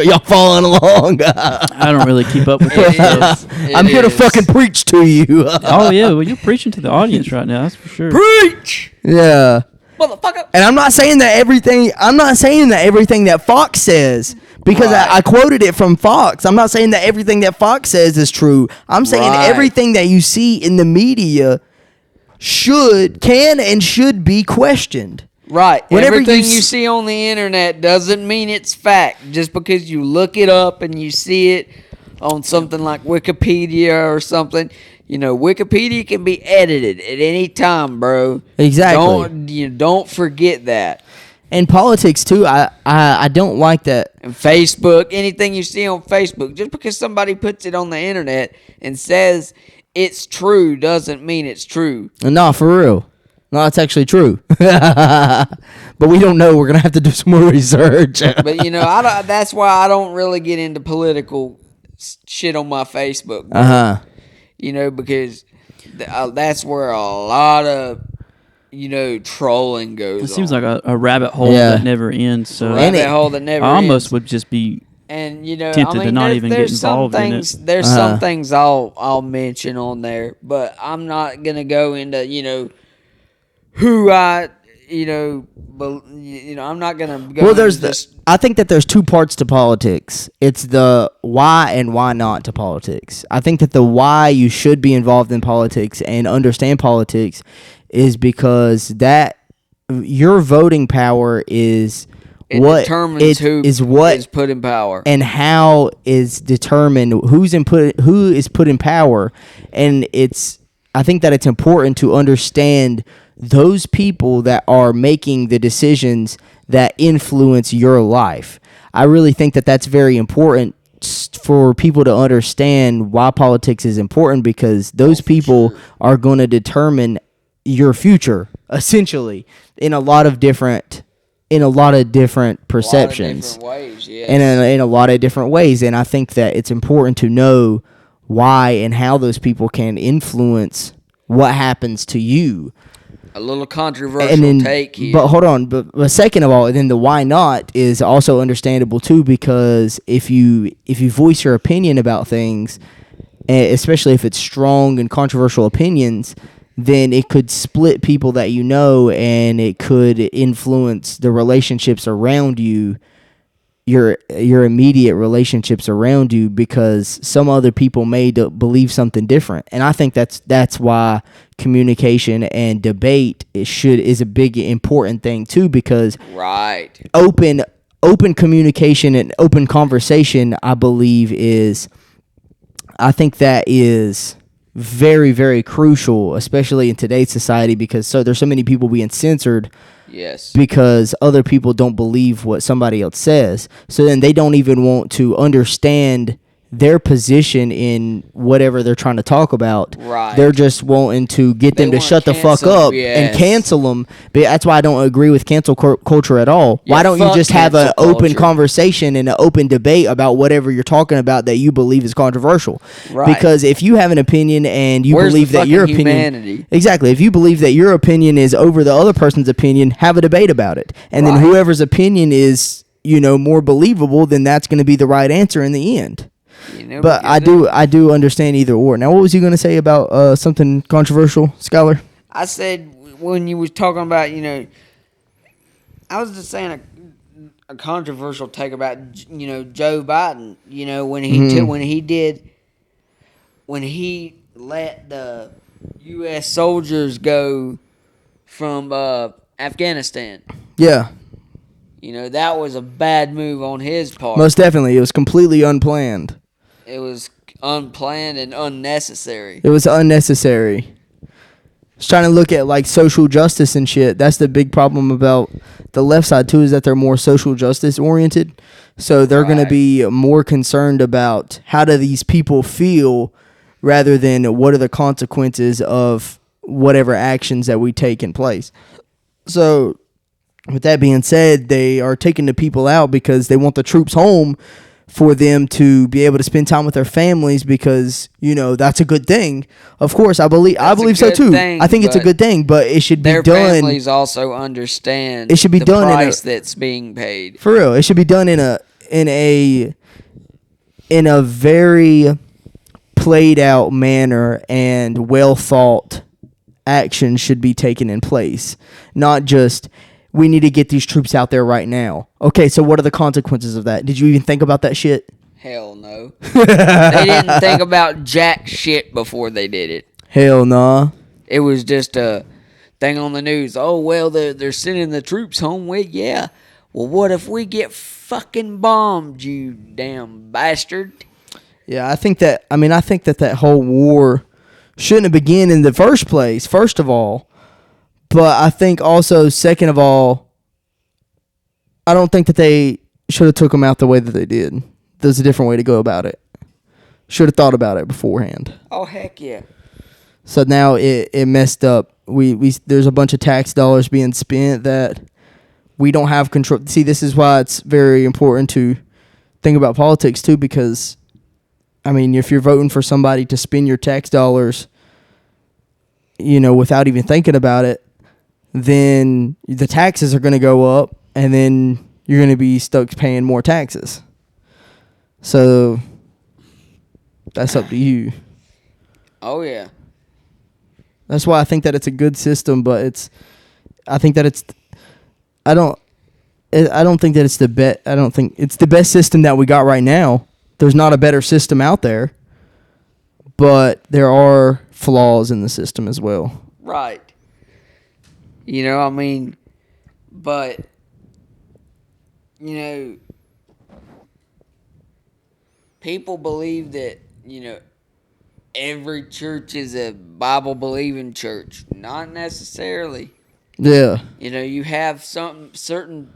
Y'all following along. I don't really keep up with It that is. stuff. I'm here to fucking preach to you. Oh yeah, well you're preaching to the audience right now. That's for sure. Preach, Yeah. motherfucker. And I'm not saying that everything that Fox says, because Right. I quoted it from Fox. I'm not saying that everything that Fox says is true. I'm saying Right. everything that you see in the media can and should be questioned. Right. Whenever Everything you you see on the internet doesn't mean it's fact. Just because you look it up and you see it on something like Wikipedia or something, Wikipedia can be edited at any time, bro. Exactly. Don't forget that. And politics too. I don't like that. And Facebook, anything you see on Facebook, just because somebody puts it on the internet and says it's true doesn't mean it's true. No, for real. No, it's actually true. But we don't know. We're gonna have to do some more research. But that's why I don't really get into political shit on my Facebook. Bro. Because that's where a lot of trolling goes. It seems on. like a rabbit hole Yeah. that never ends. So rabbit hole that never I almost ends. would just be And tempted to not even get there's some involved in things, it. There's some things I'll mention on there, but I'm not gonna go into who I'm not gonna go. Well, into I think that there's two parts to politics. It's the why and why not to politics. I think that the why you should be involved in politics and understand politics is because that your voting power is what determines who is put in power and how is determined who is put in power. And I think that it's important to understand those people that are making the decisions that influence your life. I really think that that's very important for people to understand why politics is important, because those people are going to determine your future essentially in a lot of different perceptions, different ways, yes. and in a lot of different ways. And I think that it's important to know why and how those people can influence what happens to you. A little controversial take here. But hold on. But second of all, then the why not is also understandable too, because if you voice your opinion about things, especially if it's strong and controversial opinions, then it could split people that you know, and it could influence the relationships around you, your immediate relationships around you, because some other people may believe something different. And I think that's why communication and debate is a big important thing too, because open communication and open conversation, I think that is very, very crucial, especially in today's society, because there's so many people being censored. Yes. Because other people don't believe what somebody else says. So then they don't even want to understand their position in whatever they're trying to talk about. Right. They're just wanting to get them to shut the fuck up and cancel them. But that's why I don't agree with cancel culture at all. Yeah, why don't you just have an open culture. conversation and an open debate about whatever you're talking about that you believe is controversial? Right. Because if you have an opinion and you Where's believe the that your fucking opinion... humanity? Exactly. If you believe that your opinion is over the other person's opinion, have a debate about it. And then whoever's opinion is, more believable, then that's going to be the right answer in the end. But I do understand either or. Now, what was you going to say about something controversial, Skyler? I said when you was talking about, I was just saying a controversial take about, Joe Biden. When he let the U.S. soldiers go from Afghanistan. Yeah. That was a bad move on his part. Most definitely. It was completely unplanned. It was unplanned and unnecessary. It was unnecessary. It's trying to look at like social justice and shit. That's the big problem about the left side too, is that they're more social justice oriented. So they're going to be more concerned about how do these people feel rather than what are the consequences of whatever actions that we take in place. So with that being said, they are taking the people out because they want the troops home for them to be able to spend time with their families, because that's a good thing. Of course, I believe so too. I think it's a good thing, but it should be done. Their families also understand. It should be the done price that's being paid. For real, it should be done in in a very played out manner and well thought action should be taken in place, not just we need to get these troops out there right now. Okay, so what are the consequences of that? Did you even think about that shit? Hell no. They didn't think about jack shit before they did it. Hell nah. It was just a thing on the news. Oh, well, they're sending the troops home. Well, yeah. Well, what if we get fucking bombed, you damn bastard? Yeah, I think that that whole war shouldn't have begun in the first place, first of all. But I think also, second of all, I don't think that they should have took them out the way that they did. There's a different way to go about it. Should have thought about it beforehand. Oh, heck yeah. So now it messed up. We there's a bunch of tax dollars being spent that we don't have control. See, this is why it's very important to think about politics too, because I mean, if you're voting for somebody to spend your tax dollars, without even thinking about it, then the taxes are going to go up, and then you're going to be stuck paying more taxes. So that's up to you. Oh yeah. That's why I think that it's a good system, but I don't think that it's the best. I don't think it's the best system that we got right now. There's not a better system out there, but there are flaws in the system as well. Right. But, people believe that, every church is a Bible-believing church. Not necessarily. Yeah. You have certain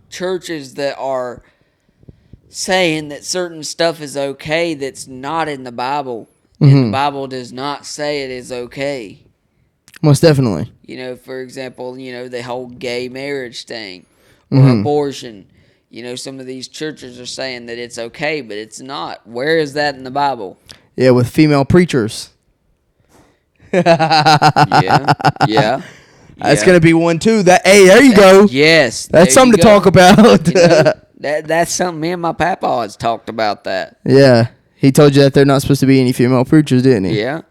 churches that are saying that certain stuff is okay that's not in the Bible. Mm-hmm. And the Bible does not say it is okay. Most definitely. For example, the whole gay marriage thing or abortion. Some of these churches are saying that it's okay, but it's not. Where is that in the Bible? Yeah, with female preachers. Yeah. That's gonna be one too. There you go. Yes, that's something to talk about. That's something me and my papa has talked about that. Yeah, he told you that they're not supposed to be any female preachers, didn't he? Yeah.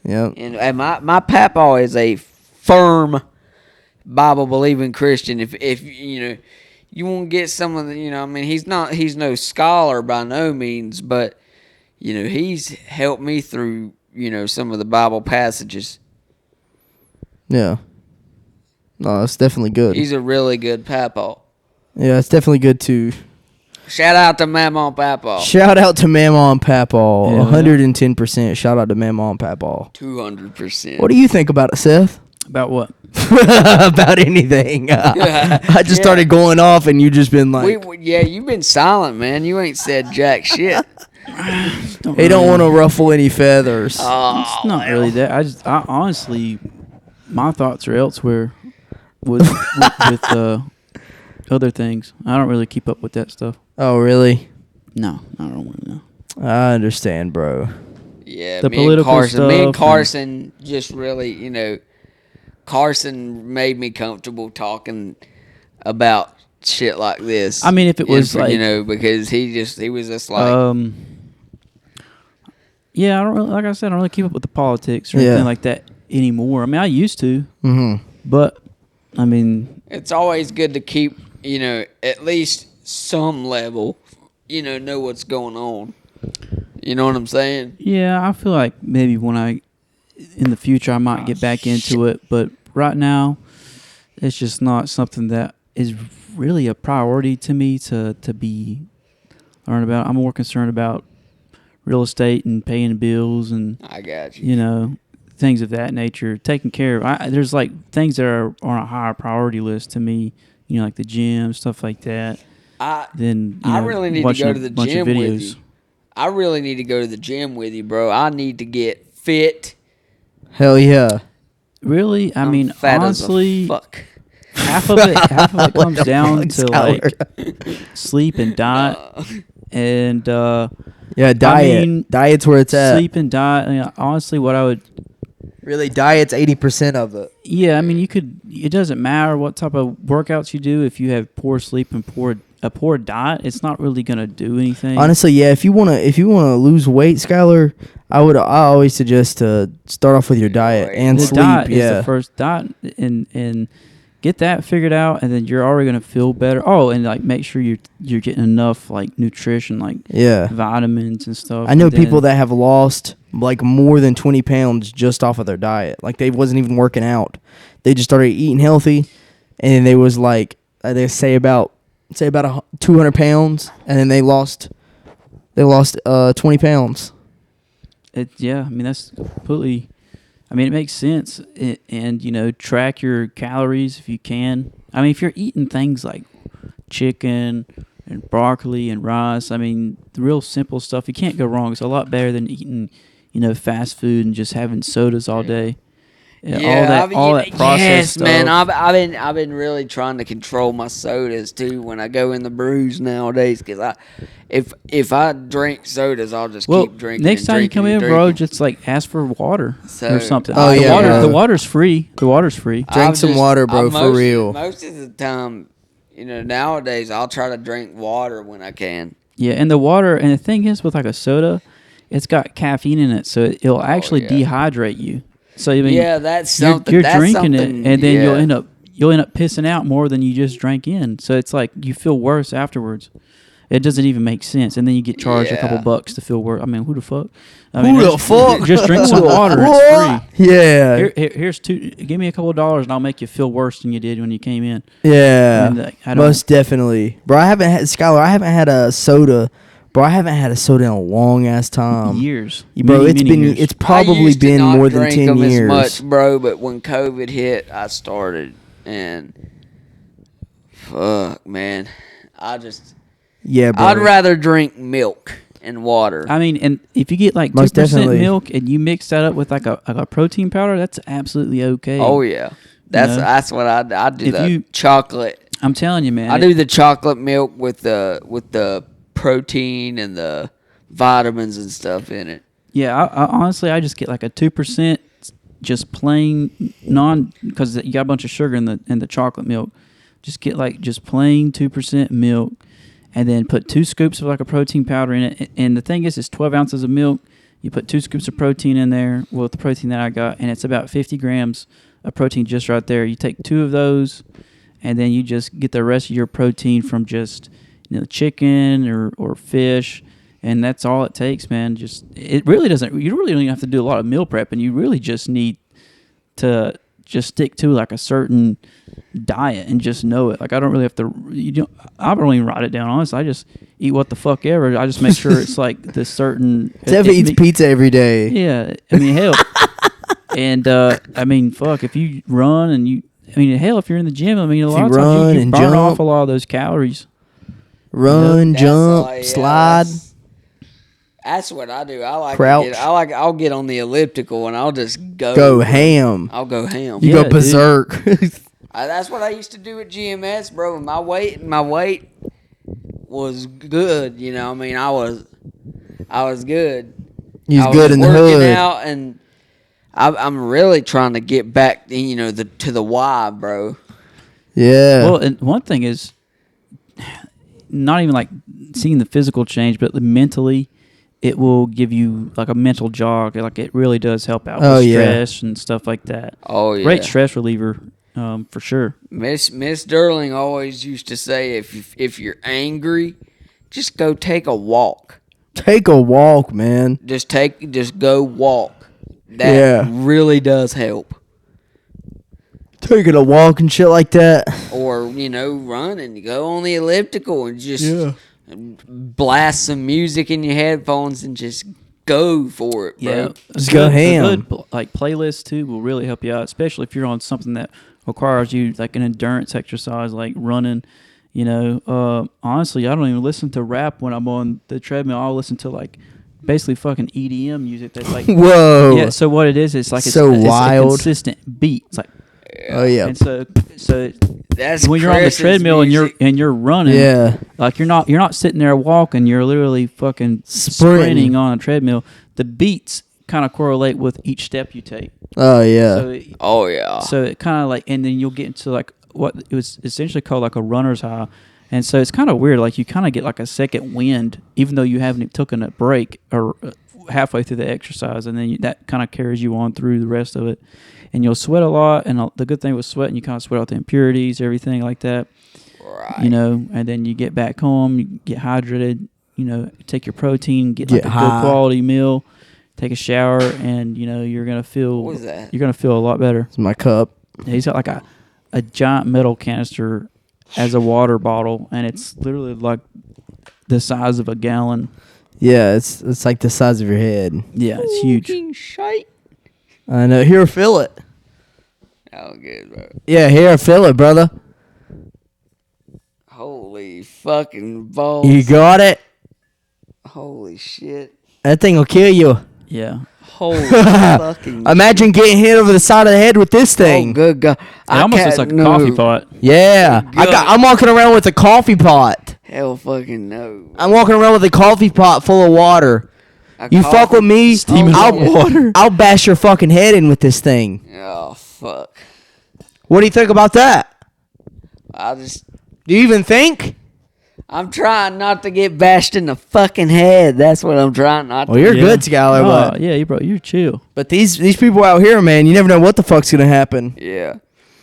Yep. And my papa is a firm Bible believing Christian. If you want to get some of the he's no scholar by no means, but he's helped me through some of the Bible passages. Yeah. No, it's definitely good. He's a really good papa. Yeah, it's definitely good to... Shout out to Mama and Papa. Shout out to Mama and Papa. 110% shout out to Mama and Papa. 200%. What do you think about it, Seth? About what? About anything. I just started going off and you just been like... You've been silent, man. You ain't said jack shit. Don't want to ruffle any feathers. It's not really that. I honestly... My thoughts are elsewhere with other things. I don't really keep up with that stuff. Oh, really? No, I don't want to know. I understand, bro. Yeah, the political stuff. Me and Carson just really, Carson made me comfortable talking about shit like this. I mean, if it was because he was just like... Yeah, I don't really, like I said, I don't really keep up with the politics or anything like that anymore. I mean, I used to, but I mean, it's always good to keep, at least some level, know what's going on. You know what I'm saying? Yeah, I feel like maybe in the future, I might get back into it, but right now, it's just not something that is really a priority to me to be learn about. I'm more concerned about real estate and paying bills and I got you. Things of that nature, taking care of. There's like things that are on a higher priority list to me, like the gym, stuff like that. I really need to go to the gym with you. I really need to go to the gym with you, bro. I need to get fit. Hell yeah. Really? I mean, fat honestly, as a fuck. half of it comes down to like sleep and diet, and yeah, diet. I mean, diet's where it's at. Sleep and diet. Honestly, what I would. Really, diet's 80% of it. Yeah, I mean, it doesn't matter what type of workouts you do if you have poor sleep and poor a poor diet, it's not really gonna do anything. Honestly, yeah. If you wanna lose weight, Skyler, I always suggest to start off with your diet and the sleep. diet is Yeah. the first diet, and get that figured out, and then you're already gonna feel better. Oh, and like make sure you're getting enough like nutrition, like Yeah. vitamins and stuff. I know And then- people that have lost like more than 20 pounds just off of their diet. Like they wasn't even working out. They just started eating healthy, and they was like they say about 200 pounds, and then they lost 20 pounds. Yeah, I mean that's completely. I mean, it makes sense, and track your calories if you can. I mean, if you're eating things like chicken and broccoli and rice, I mean, the real simple stuff, you can't go wrong. It's a lot better than eating, fast food and just having sodas all day. All that processed yes, stuff. man. I've been really trying to control my sodas too when I go in the brews nowadays. Because if I drink sodas, I'll just keep drinking. Next time you come in, bro, drinking. just like ask for water or something. Oh, yeah, bro. The water's free. The water's free. Drink some water, bro, for real. Most of the time, nowadays I'll try to drink water when I can. Yeah, and the water, and the thing is with like a soda, it's got caffeine in it, so it'll actually dehydrate you. So I mean, that's something. You're that's drinking something, it, and then you'll end up pissing out more than you just drank in. So it's like you feel worse afterwards. It doesn't even make sense, and then you get charged a couple bucks to feel worse. I mean, who the fuck? Just drink some water. It's free. Yeah. Here's two. Give me a couple $, and I'll make you feel worse than you did when you came in. Yeah. I Most definitely, bro. I haven't had a soda. Bro, I haven't had a soda in a long ass time. Years, bro. many years. It's probably been more than 10 years. As much, bro. But when COVID hit, I started, and fuck, man, Yeah, bro. I'd rather drink milk and water. I mean, and if you get like 2% milk and you mix that up with like a protein powder, that's absolutely okay. Oh yeah, that's what I do. The chocolate. I'm telling you, man. I do the chocolate milk with the protein and the vitamins and stuff in it. Yeah, I honestly, I just get like a 2%, just plain because you got a bunch of sugar in the chocolate milk. Just get like just plain 2% milk, and then put 2 scoops of like a protein powder in it. And the thing is, it's 12 ounces of milk. You put 2 scoops of protein in there with the protein that I got, and it's about 50 grams of protein just right there. You take 2 of those, and then you just get the rest of your protein from just chicken or fish, and that's all it takes, man. You really don't even have to do a lot of meal prep, and you really just need to just stick to like a certain diet and just know it. Like I don't really have to. I don't even write it down. Honestly, I just eat what the fuck ever. I just make sure it's like this certain. Steph eats pizza every day. Yeah, I mean hell, and I mean fuck if you run and hell if you're in the gym. I mean a lot of times you burn off a lot of those calories. Run, jump, slide. That's what I do. I like crouch. I'll get on the elliptical and I'll just go ham. I'll go ham. You go berserk. That's what I used to do at GMS, bro. My weight was good. I mean, I was good. You was good in the hood. Working out, and I'm really trying to get back, to the why, bro. Yeah. Well, and one thing is not even like seeing the physical change, but mentally, it will give you like a mental jog. Like it really does help out with stress and stuff like that. Oh yeah, great stress reliever, for sure. Miss Durling always used to say, if you're angry, just go take a walk. Take a walk, man. Just go walk. That really does help. Taking a walk and shit like that. Or, run and go on the elliptical and just blast some music in your headphones and just go for it, bro. Yeah, just go ham. A good playlist too will really help you out, especially if you're on something that requires you like an endurance exercise like running. Honestly, I don't even listen to rap when I'm on the treadmill. I'll listen to like basically fucking EDM music that's like whoa. Yeah, so what it is, it's like so wild. It's a consistent beat. It's like oh yeah. And so that's when you're on the treadmill music. and you're running, like you're not sitting there walking, you're literally fucking sprinting on a treadmill. The beats kind of correlate with each step you take. Oh yeah. So it kind of like, and then you'll get into like what it was essentially called like a runner's high, And so it's kind of weird. Like you kind of get like a second wind, even though you haven't taken a break or halfway through the exercise, and then that kind of carries you on through the rest of it. And you'll sweat a lot. And the good thing with sweating, you kind of sweat out the impurities, everything like that. Right. You know, and then you get back home, you get hydrated. You know, take your protein, get like a high. good quality meal, take a shower, and you know you're gonna feel. What is that? You're gonna feel a lot better. It's my cup. Yeah, he's got like a giant metal canister as a water bottle, and it's literally like the size of a gallon. Yeah, it's like the size of your head. Yeah, it's huge. Fucking shite. I know. Here, fill it. Oh, good, bro. Yeah, here, fill it, brother. Holy fucking balls. You got it. Holy shit. That thing will kill you. Yeah, Holy fucking Imagine getting hit over the side of the head with this thing. Oh, good God. it almost looks like a coffee pot. Yeah, Good. I'm walking around with a coffee pot. Hell fucking no. I'm walking around with a coffee pot full of water. A You coffee- fuck with me, Steaming I'll, hot water. I'll bash your fucking head in with this thing. Oh, fuck. What do you think about that? Do you even think? I'm trying not to get bashed in the fucking head. That's what I'm trying not to. Well, you're Yeah. good, Skyler, Oh, but, yeah, you're chill. but these people out here, man, you never know what the fuck's gonna happen. Yeah.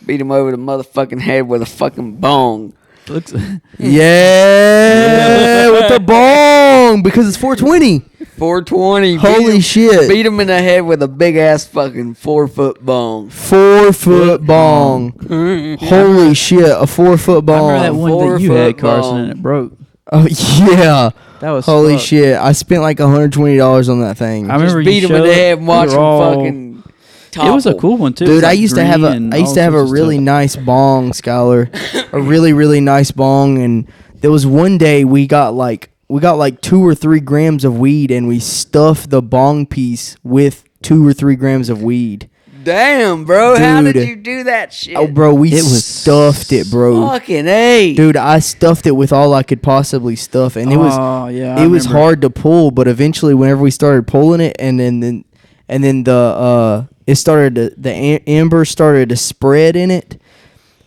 Beat him over the motherfucking head with a fucking bong. Looks. Yeah, with the bong because it's 420. 420. Holy shit! Beat him in the head with a big ass fucking 4-foot bong. 4-foot bong. Holy shit! A 4-foot I remember bong. that one that you 4-foot had, Carson, bong. and it broke. Oh yeah! That was Holy fucked. shit! I spent like $120 on that thing. I remember Just beat you him in the showed- head and we watch were him all- fucking It was a topple. cool one too. It Dude, was, I like, used to have green and I used all to have a sorts of really stuff. nice bong, Skyler. A really nice bong, and there was one day we got like 2 or 3 grams of weed, and we stuffed the bong piece with 2 or 3 grams of weed. Damn, bro. How did Dude. you do that shit? Oh, bro, we It was stuffed it, bro. Fucking A. Dude, I stuffed it with all I could possibly stuff, and it was Oh, yeah, I it was remember. hard to pull. But eventually, whenever we started pulling it, and then the amber started to spread in it,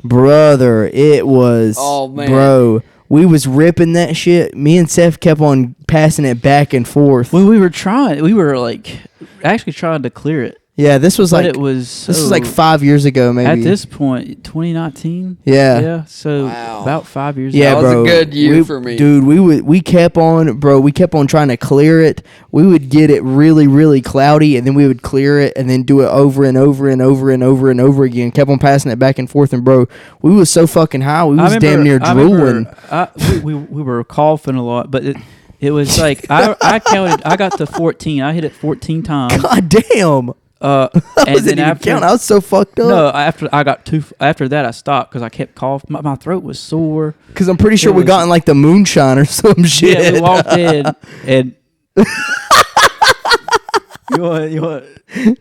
brother. It was Oh, man. bro. We was ripping that shit. Me and Seth kept on passing it back and forth. When we were like actually trying to clear it. Yeah, this was But like it was this was so- like 5 years ago, maybe. at this point, 2019. Yeah. Yeah. So Wow. about 5 years. Yeah, ago. That was a bro. good year for me. Dude, we kept on trying to clear it. We would get it really cloudy, and then we would clear it, and then do it over and over and over and over and over again. Kept on passing it back and forth, and bro, we was so fucking high, we was damn near drooling. We were coughing a lot, but it was like I counted. I got to 14. I hit it 14 times. God damn! And wasn't then even after count. I was so fucked up. no, after I got two. After that, I stopped because I kept coughing. My throat was sore. Because I'm pretty sure It we was- got in like the moonshine or some shit. Yeah, we walked in and. You want,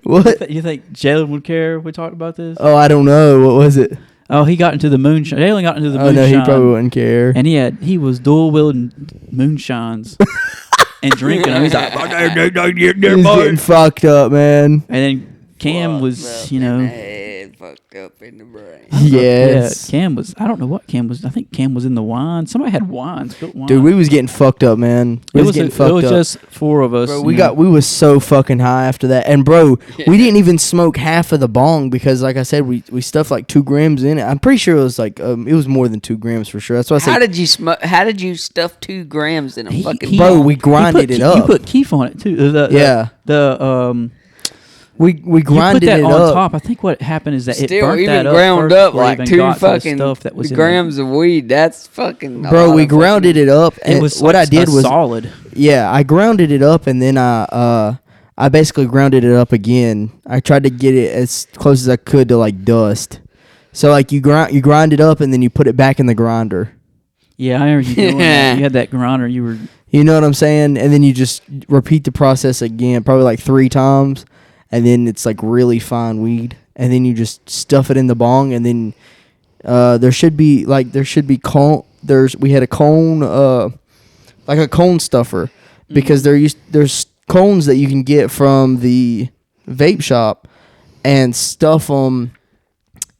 What? you think Jalen would care if we talked about this? Oh, I don't know. What was it? Oh, he got into the moonshine. Jalen got into the Oh moonshine. no, he probably wouldn't care. And he was dual wielding moonshines and drinking them. He's like, He was getting fucked up, man. and then Cam Fucked was, up you in the know, head, fucked up in the brain. Yes. yeah, Cam was. I don't know what Cam was. I think Cam was in the wine. Somebody had wine, spilt wine. Dude, we was getting fucked up, man. We was getting fucked it was up. just 4 of us. Bro, you we know. was so fucking high after that, and bro, we didn't even smoke half of the bong because, like I said, we stuffed like 2 grams in it. I'm pretty sure it was like it was more than 2 grams for sure. That's why I said, How did you stuff 2 grams in a fucking Bro, bong? we grinded it up. You put keef on it too. Yeah. we You grinded put that it on up. top. I think what happened is that it Still, burnt even that up ground first up before it like even 2 got to the fucking stuff that was in grams of weed. That's fucking. a Bro, lot we of grounded fucking- it up. It And was what like I did a was solid. Yeah, I grounded it up, and then I basically grounded it up again. I tried to get it as close as I could to like dust. So like you grind it up, and then you put it back in the grinder. Yeah, I remember you doing that. You had that grinder. You were. You know what I'm saying? And then you just repeat the process again, probably like 3 times, and then it's like really fine weed. And then you just stuff it in the bong, and then there should be cone. We had a cone, like a cone stuffer, because there's cones that you can get from the vape shop, and stuff them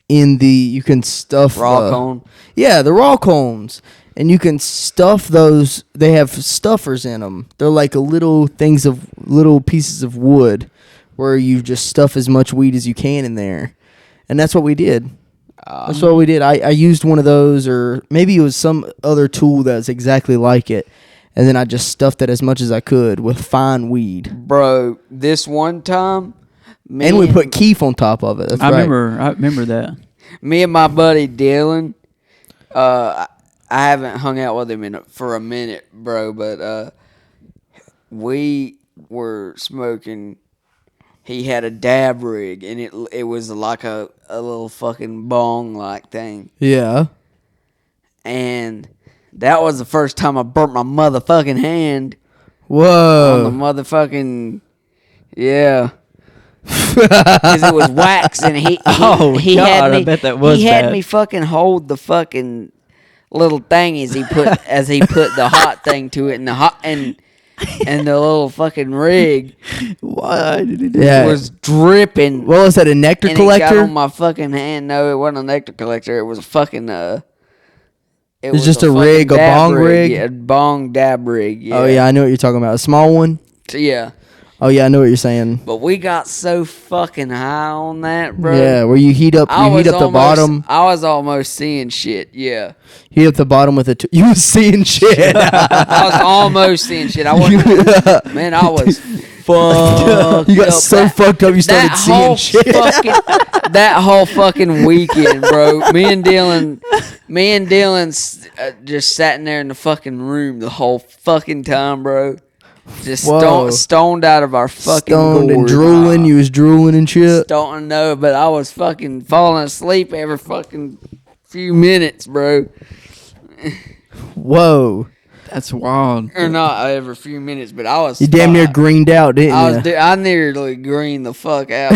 in the. You can stuff raw cone. Yeah, the raw cones. and you can stuff those. They have stuffers in them. They're like little pieces of wood, where you just stuff as much weed as you can in there, and that's what we did. That's what we did. I used one of those, or maybe it was some other tool that's exactly like it, and then I just stuffed it as much as I could with fine weed. Bro, this one time, And we put keef on top of it. That's right. I remember that. Me and my buddy Dylan, I haven't hung out with him for a minute, bro, but we were smoking. He had a dab rig, and it was like a little fucking bong-like thing. Yeah. And that was the first time I burnt my motherfucking hand Whoa. on the motherfucking, yeah. Because it was wax, and he God, had me, I bet that was he had bad. me fucking hold the fucking little thing as he put the hot thing to it, and and the little fucking rig Why did he do Yeah. was dripping. What was that, a nectar and it got collector? on my fucking hand. No, it wasn't a nectar collector. It was a fucking It It's just a fucking rig, a dab bong rig? Yeah, bong dab rig. Yeah. Oh, yeah, I know what you're talking about. A small one? Yeah. Oh, yeah, I know what you're saying. But we got so fucking high on that, bro. Yeah, where you heat up the bottom. I was almost seeing shit. Yeah. Heat up the bottom with you was seeing shit. I was almost seeing shit. I wasn't. Man, I was fucked. You got up. so fucked up you started seeing shit. That whole fucking weekend, bro. Me and Dylan just sat in there in the fucking room the whole fucking time, bro. Just stoned out of our fucking Stoned and gourd. drooling. You was drooling and shit. Don't know, but I was fucking falling asleep every fucking few minutes, bro. Whoa. That's wild. Or not every few minutes, but I was. You damn near greened out, didn't you? I nearly greened the fuck out,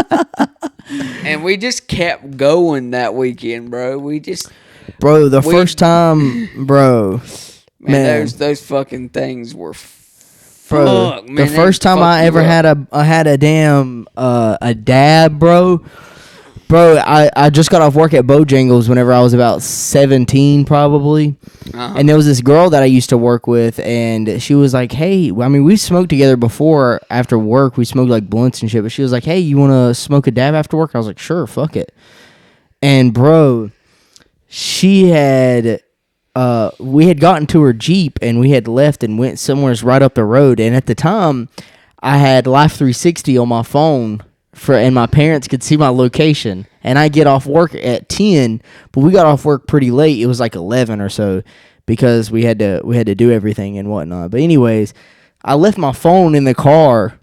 bro. And we just kept going that weekend, bro. Bro, the first time, bro. Man. Those fucking things were. Bro, Fuck, man, the first time I ever had a damn a dab, bro. Bro, I just got off work at Bojangles whenever I was about 17, probably. Uh-huh. And there was this girl that I used to work with, and she was like, hey, I mean, we smoked together before after work. We smoked like blunts and shit, but she was like, hey, you want to smoke a dab after work? I was like, sure, fuck it. And, bro, she had... we had gotten to her Jeep, and we had left and went somewhere right up the road. And at the time, I had Life 360 on my phone, and my parents could see my location. And I get off work at 10, but we got off work pretty late. It was like 11 or so, because we had to do everything and whatnot. But anyways, I left my phone in the car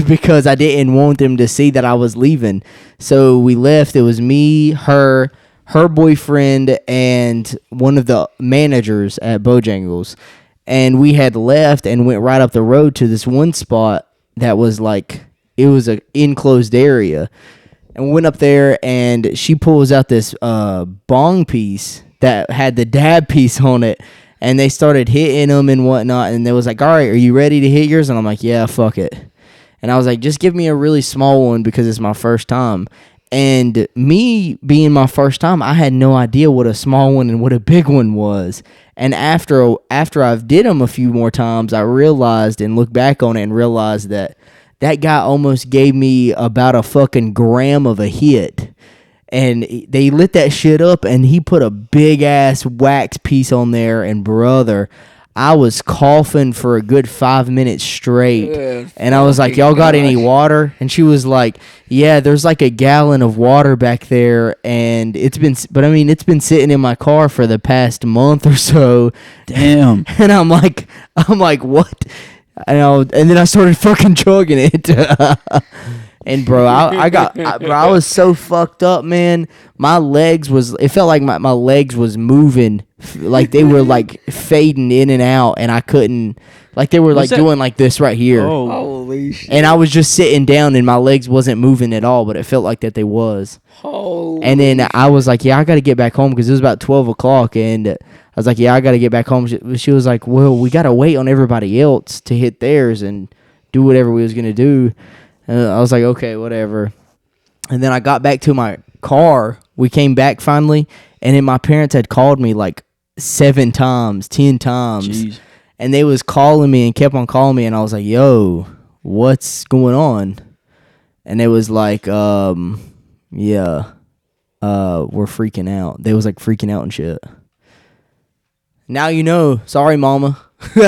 because I didn't want them to see that I was leaving. So we left. It was me, her boyfriend, and one of the managers at Bojangles. And we had left and went right up the road to this one spot that was like, it was an enclosed area. And we went up there, and she pulls out this bong piece that had the dab piece on it. And they started hitting them and whatnot. And they was like, all right, are you ready to hit yours? And I'm like, yeah, fuck it. And I was like, just give me a really small one because it's my first time. And me being my first time, I had no idea what a small one and what a big one was. And after I've did them a few more times, I realized and looked back on it and realized that guy almost gave me about a fucking gram of a hit. And they lit that shit up, and he put a big ass wax piece on there. And brother, I was coughing for a good 5 minutes straight. And I was like, y'all got any water? And she was like, yeah, there's like a gallon of water back there. And it's been sitting in my car for the past month or so. Damn. And I'm like, what? And then I started fucking chugging it. And bro, I was so fucked up, man. It felt like my legs was moving, like they were like fading in and out, and I couldn't, like they were like doing like this right here. Oh, holy shit! And I was just sitting down, and my legs wasn't moving at all, but it felt like that they was. Holy and then I was like, yeah, I got to get back home because it was about 12 o'clock, and I was like, yeah, I got to get back home. She was like, well, we got to wait on everybody else to hit theirs and do whatever we was gonna do. I was like, okay, whatever. And then I got back to my car. We came back finally, and then my parents had called me like 7 times, 10 times, Jeez. and they was calling me and kept on calling me, and I was like, "Yo, what's going on?" And it was like, we're freaking out. They was like freaking out and shit. Now you know. Sorry, mama. You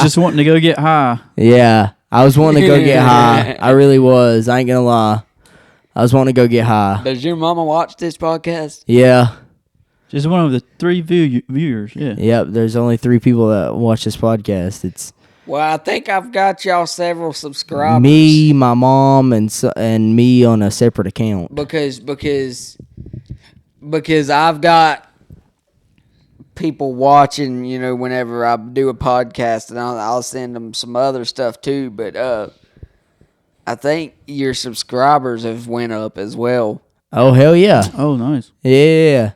just wanting to go get high. Yeah, I was wanting to go get high. I really was. I ain't gonna lie. I was wanting to go get high. Does your mama watch this podcast? Yeah. Just one of the 3 viewers. Yeah. Yep. There's only 3 people that watch this podcast. It's Well, I think I've got y'all several subscribers. me, my mom, and me on a separate account. Because I've got people watching, you know, whenever I do a podcast, and I'll send them some other stuff too. But I think your subscribers have went up as well. Oh hell yeah! Oh, nice. Yeah.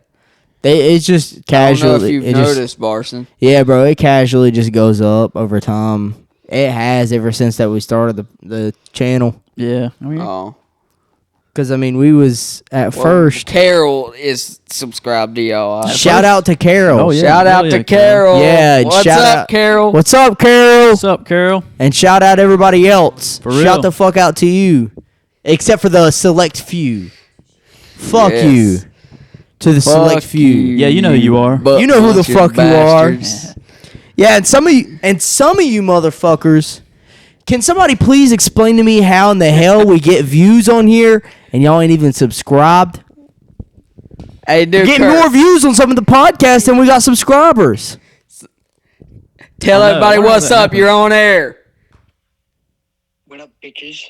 It's just casually. I don't know if you've noticed, Barson. Yeah, bro. It casually just goes up over time. It has ever since that we started the channel. Yeah. I mean, Oh. Because, I mean, we was at first. Carol is subscribed to y'all. Shout out to Carol. Oh, yeah. Shout out to Carol. Yeah, and What's shout up, out- Carol? What's up, Carol? what's up, Carol? And shout out everybody else. For real. Shout the fuck out to you. Except for the select few. Fuck Yes. you. To the select few. Yeah, you know who you are. But You know who the bunch of fuck you are. bastards. Yeah, and some of you motherfuckers, can somebody please explain to me how in the hell we get views on here and y'all ain't even subscribed? Hey, dude, Getting Kurt, more views on some of the podcasts than we got subscribers. tell I know, everybody why does what's that up. happen? You're on air. What up, bitches?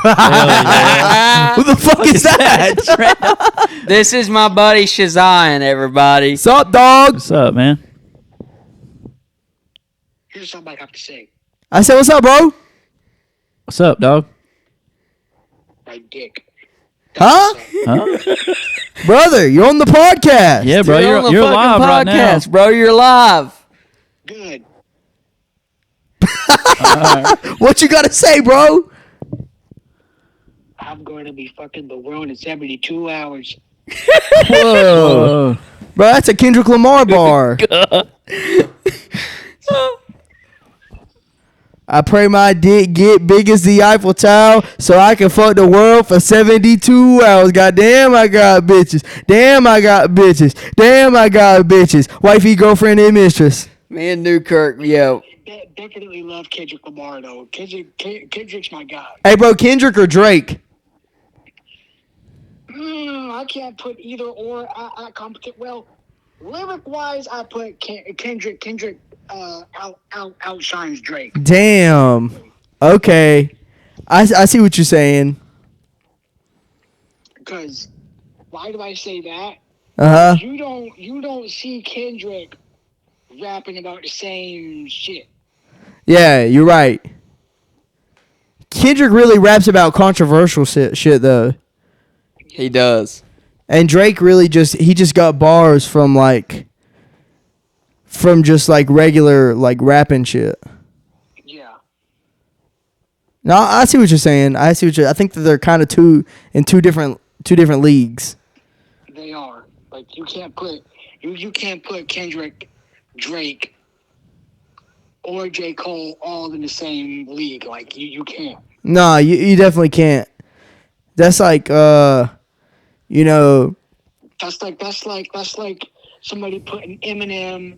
Who the fuck is that? This is my buddy Shazian, everybody. What's up, dog? What's up, man? Here's something I have to say. I said, what's up, bro? What's up, dog? My dick. Huh? Huh? Brother, you're on the podcast. Yeah, bro. on the You're fucking live right now. podcast, bro. You're live. Good. What you got to say, bro? I'm going to be fucking the world in 72 hours. Whoa. Bro, that's a Kendrick Lamar bar. I pray my dick get big as the Eiffel Tower so I can fuck the world for 72 hours. Goddamn, I got bitches. Damn, I got bitches. Damn, I got bitches. Wifey, girlfriend, and mistress. Me and Newkirk, yo. Definitely love Kendrick Lamar, though. Kendrick's my guy. Hey, bro, Kendrick or Drake? I can't put either or. I compete. Well, lyric-wise, I put Kendrick outshines Drake. Damn. Okay. I see what you're saying. Because why do I say that? Uh-huh. You don't see Kendrick rapping about the same shit. Yeah, you're right. Kendrick really raps about controversial shit, though. He does. And Drake really just got bars from just regular rapping shit. Yeah. No, I see what you're saying. I think that they're kind of two different leagues. They are. Like you can't put Kendrick, Drake, or J. Cole all in the same league. Like you can't. No, you definitely can't. That's like That's like somebody putting Eminem.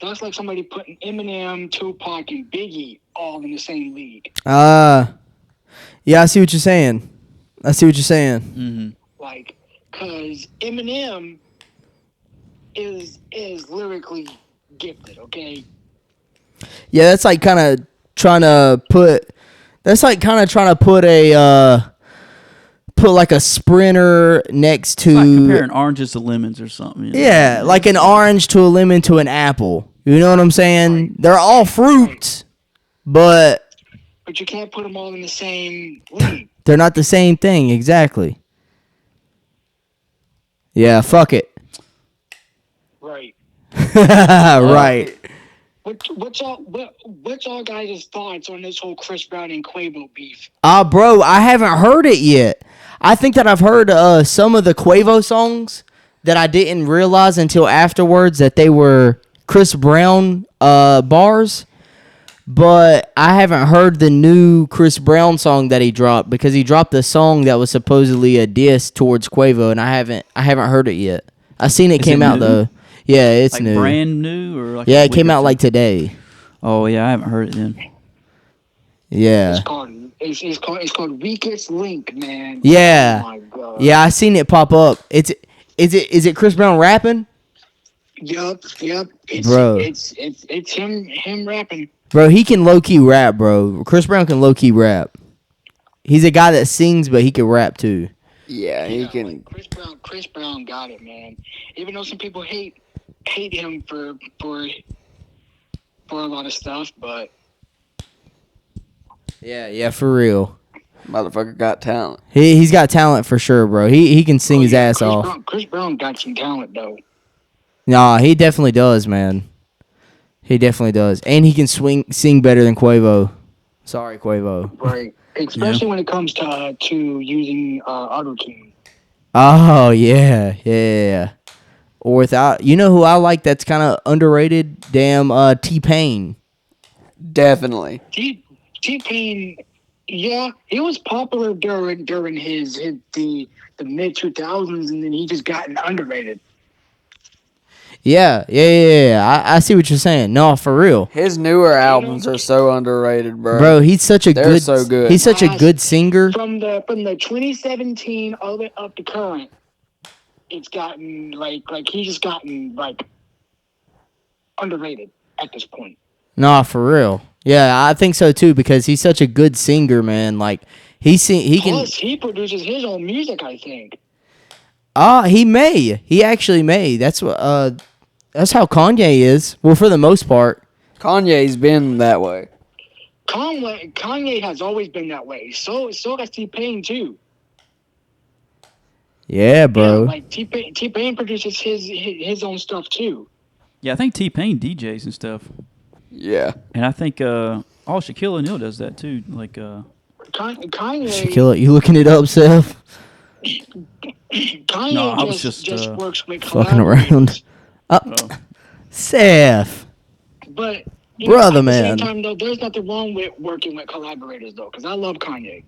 That's like somebody putting Eminem, Tupac, and Biggie all in the same league. yeah, I see what you're saying. Mm-hmm. Like, cause Eminem is lyrically gifted. Okay. Yeah, that's like kind of trying to put like a sprinter next to Like comparing oranges to lemons or something. You know? yeah, like an orange to a lemon to an apple. You know what I'm saying? They're all fruits, but you can't put them all in the same league. they're not the same thing exactly. Yeah, fuck it. Right. Right. What's all guys' thoughts on this whole Chris Brown and Quavo beef? Bro, I haven't heard it yet. I think that I've heard some of the Quavo songs that I didn't realize until afterwards that they were Chris Brown bars. But I haven't heard the new Chris Brown song that he dropped because he dropped a song that was supposedly a diss towards Quavo, and I haven't heard it yet. I seen it came out new? though. Yeah, it's Like new. brand new or like Yeah, a it came week or out two? like today. Oh yeah, I haven't heard it then. Yeah. It's called Weakest Link, man. Yeah. Oh my god. Yeah, I seen it pop up. Is it Chris Brown rapping? Yup. It's, Bro. It's him rapping. Bro, he can low key rap, bro. Chris Brown can low key rap. He's a guy that sings, but he can rap too. Yeah, he can. Like Chris Brown got it, man. Even though some people hate him for a lot of stuff, but Yeah, for real. Motherfucker got talent. He's got talent for sure, bro. He can sing his ass off. Chris Brown got some talent though. Nah, he definitely does, man. He definitely does, and he can sing better than Quavo. Sorry, Quavo. Right. Especially when it comes to using auto-tune. Oh yeah. Or without, you know who I like that's kind of underrated? Damn, T-Pain. Definitely. T-Pain, yeah, he was popular during his the mid 2000s, and then he just got underrated. Yeah. I see what you're saying. No, for real. His newer albums are so underrated, bro. Bro, he's such a They're so good. He's such a good singer. From the 2017 all the way up to current, it's gotten like he's just gotten like underrated at this point. Nah, for real. Yeah, I think so too because he's such a good singer, man. Like he can. Plus, he produces his own music, I think. He may. He actually may. That's how Kanye is. Well, for the most part. Kanye's been that way. Kanye has always been that way. So has T-Pain too. Yeah, bro. Yeah, like T-Pain produces his own stuff too. Yeah, I think T-Pain DJs and stuff. Yeah. And I think Shaquille O'Neal does that too. Like Kanye. Shaquille, you looking it up, Seth? Kanye No, I was just just, works with Fucking around. Seth. But Brother, at man. the same time, though, there's nothing wrong with working with collaborators, though, because I love Kanye.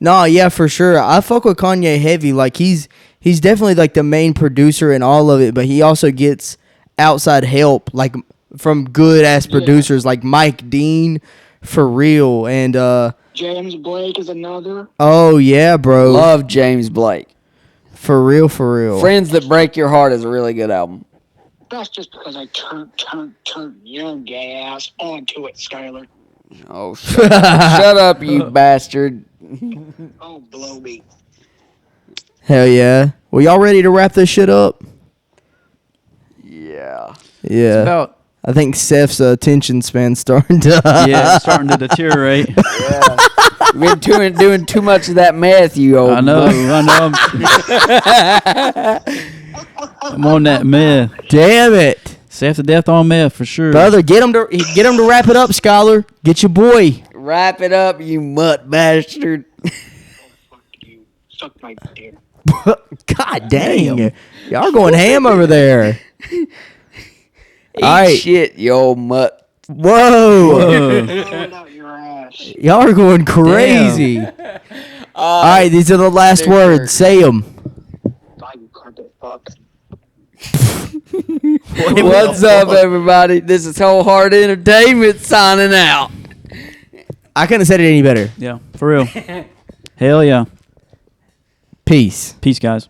No, yeah, for sure. I fuck with Kanye heavy. Like he's definitely like the main producer in all of it, but he also gets outside help, like from good ass producers like Mike Dean, for real, and James Blake is another. oh yeah, bro, Love James Blake. for real. Friends That Break Your Heart is a really good album. That's just because I turned your gay ass onto it, Skyler. Oh, shut up, you bastard. Oh, blow me. Hell yeah. Well, y'all ready to wrap this shit up? Yeah. Yeah. about I think Seth's attention span's starting to. yeah, it's starting to deteriorate. Yeah. You've been doing too much of that meth, you old. I know. I'm on that meth. Damn it, Safe to death on meth for sure. brother! Get him to wrap it up, Skyler. Get your boy. Wrap it up, you mutt bastard. Fuck you. Suck my dick. God dang, y'all going ham over there. Eat Alright. shit, you old mutt. Whoa. Throw it out your ass. Y'all are going crazy. All right, these are the last words. Say them. God, you carpet fuck. What's up, everybody? This is Wholehearted Entertainment signing out. I couldn't have said it any better. Yeah, for real. Hell yeah. Peace. Peace, guys.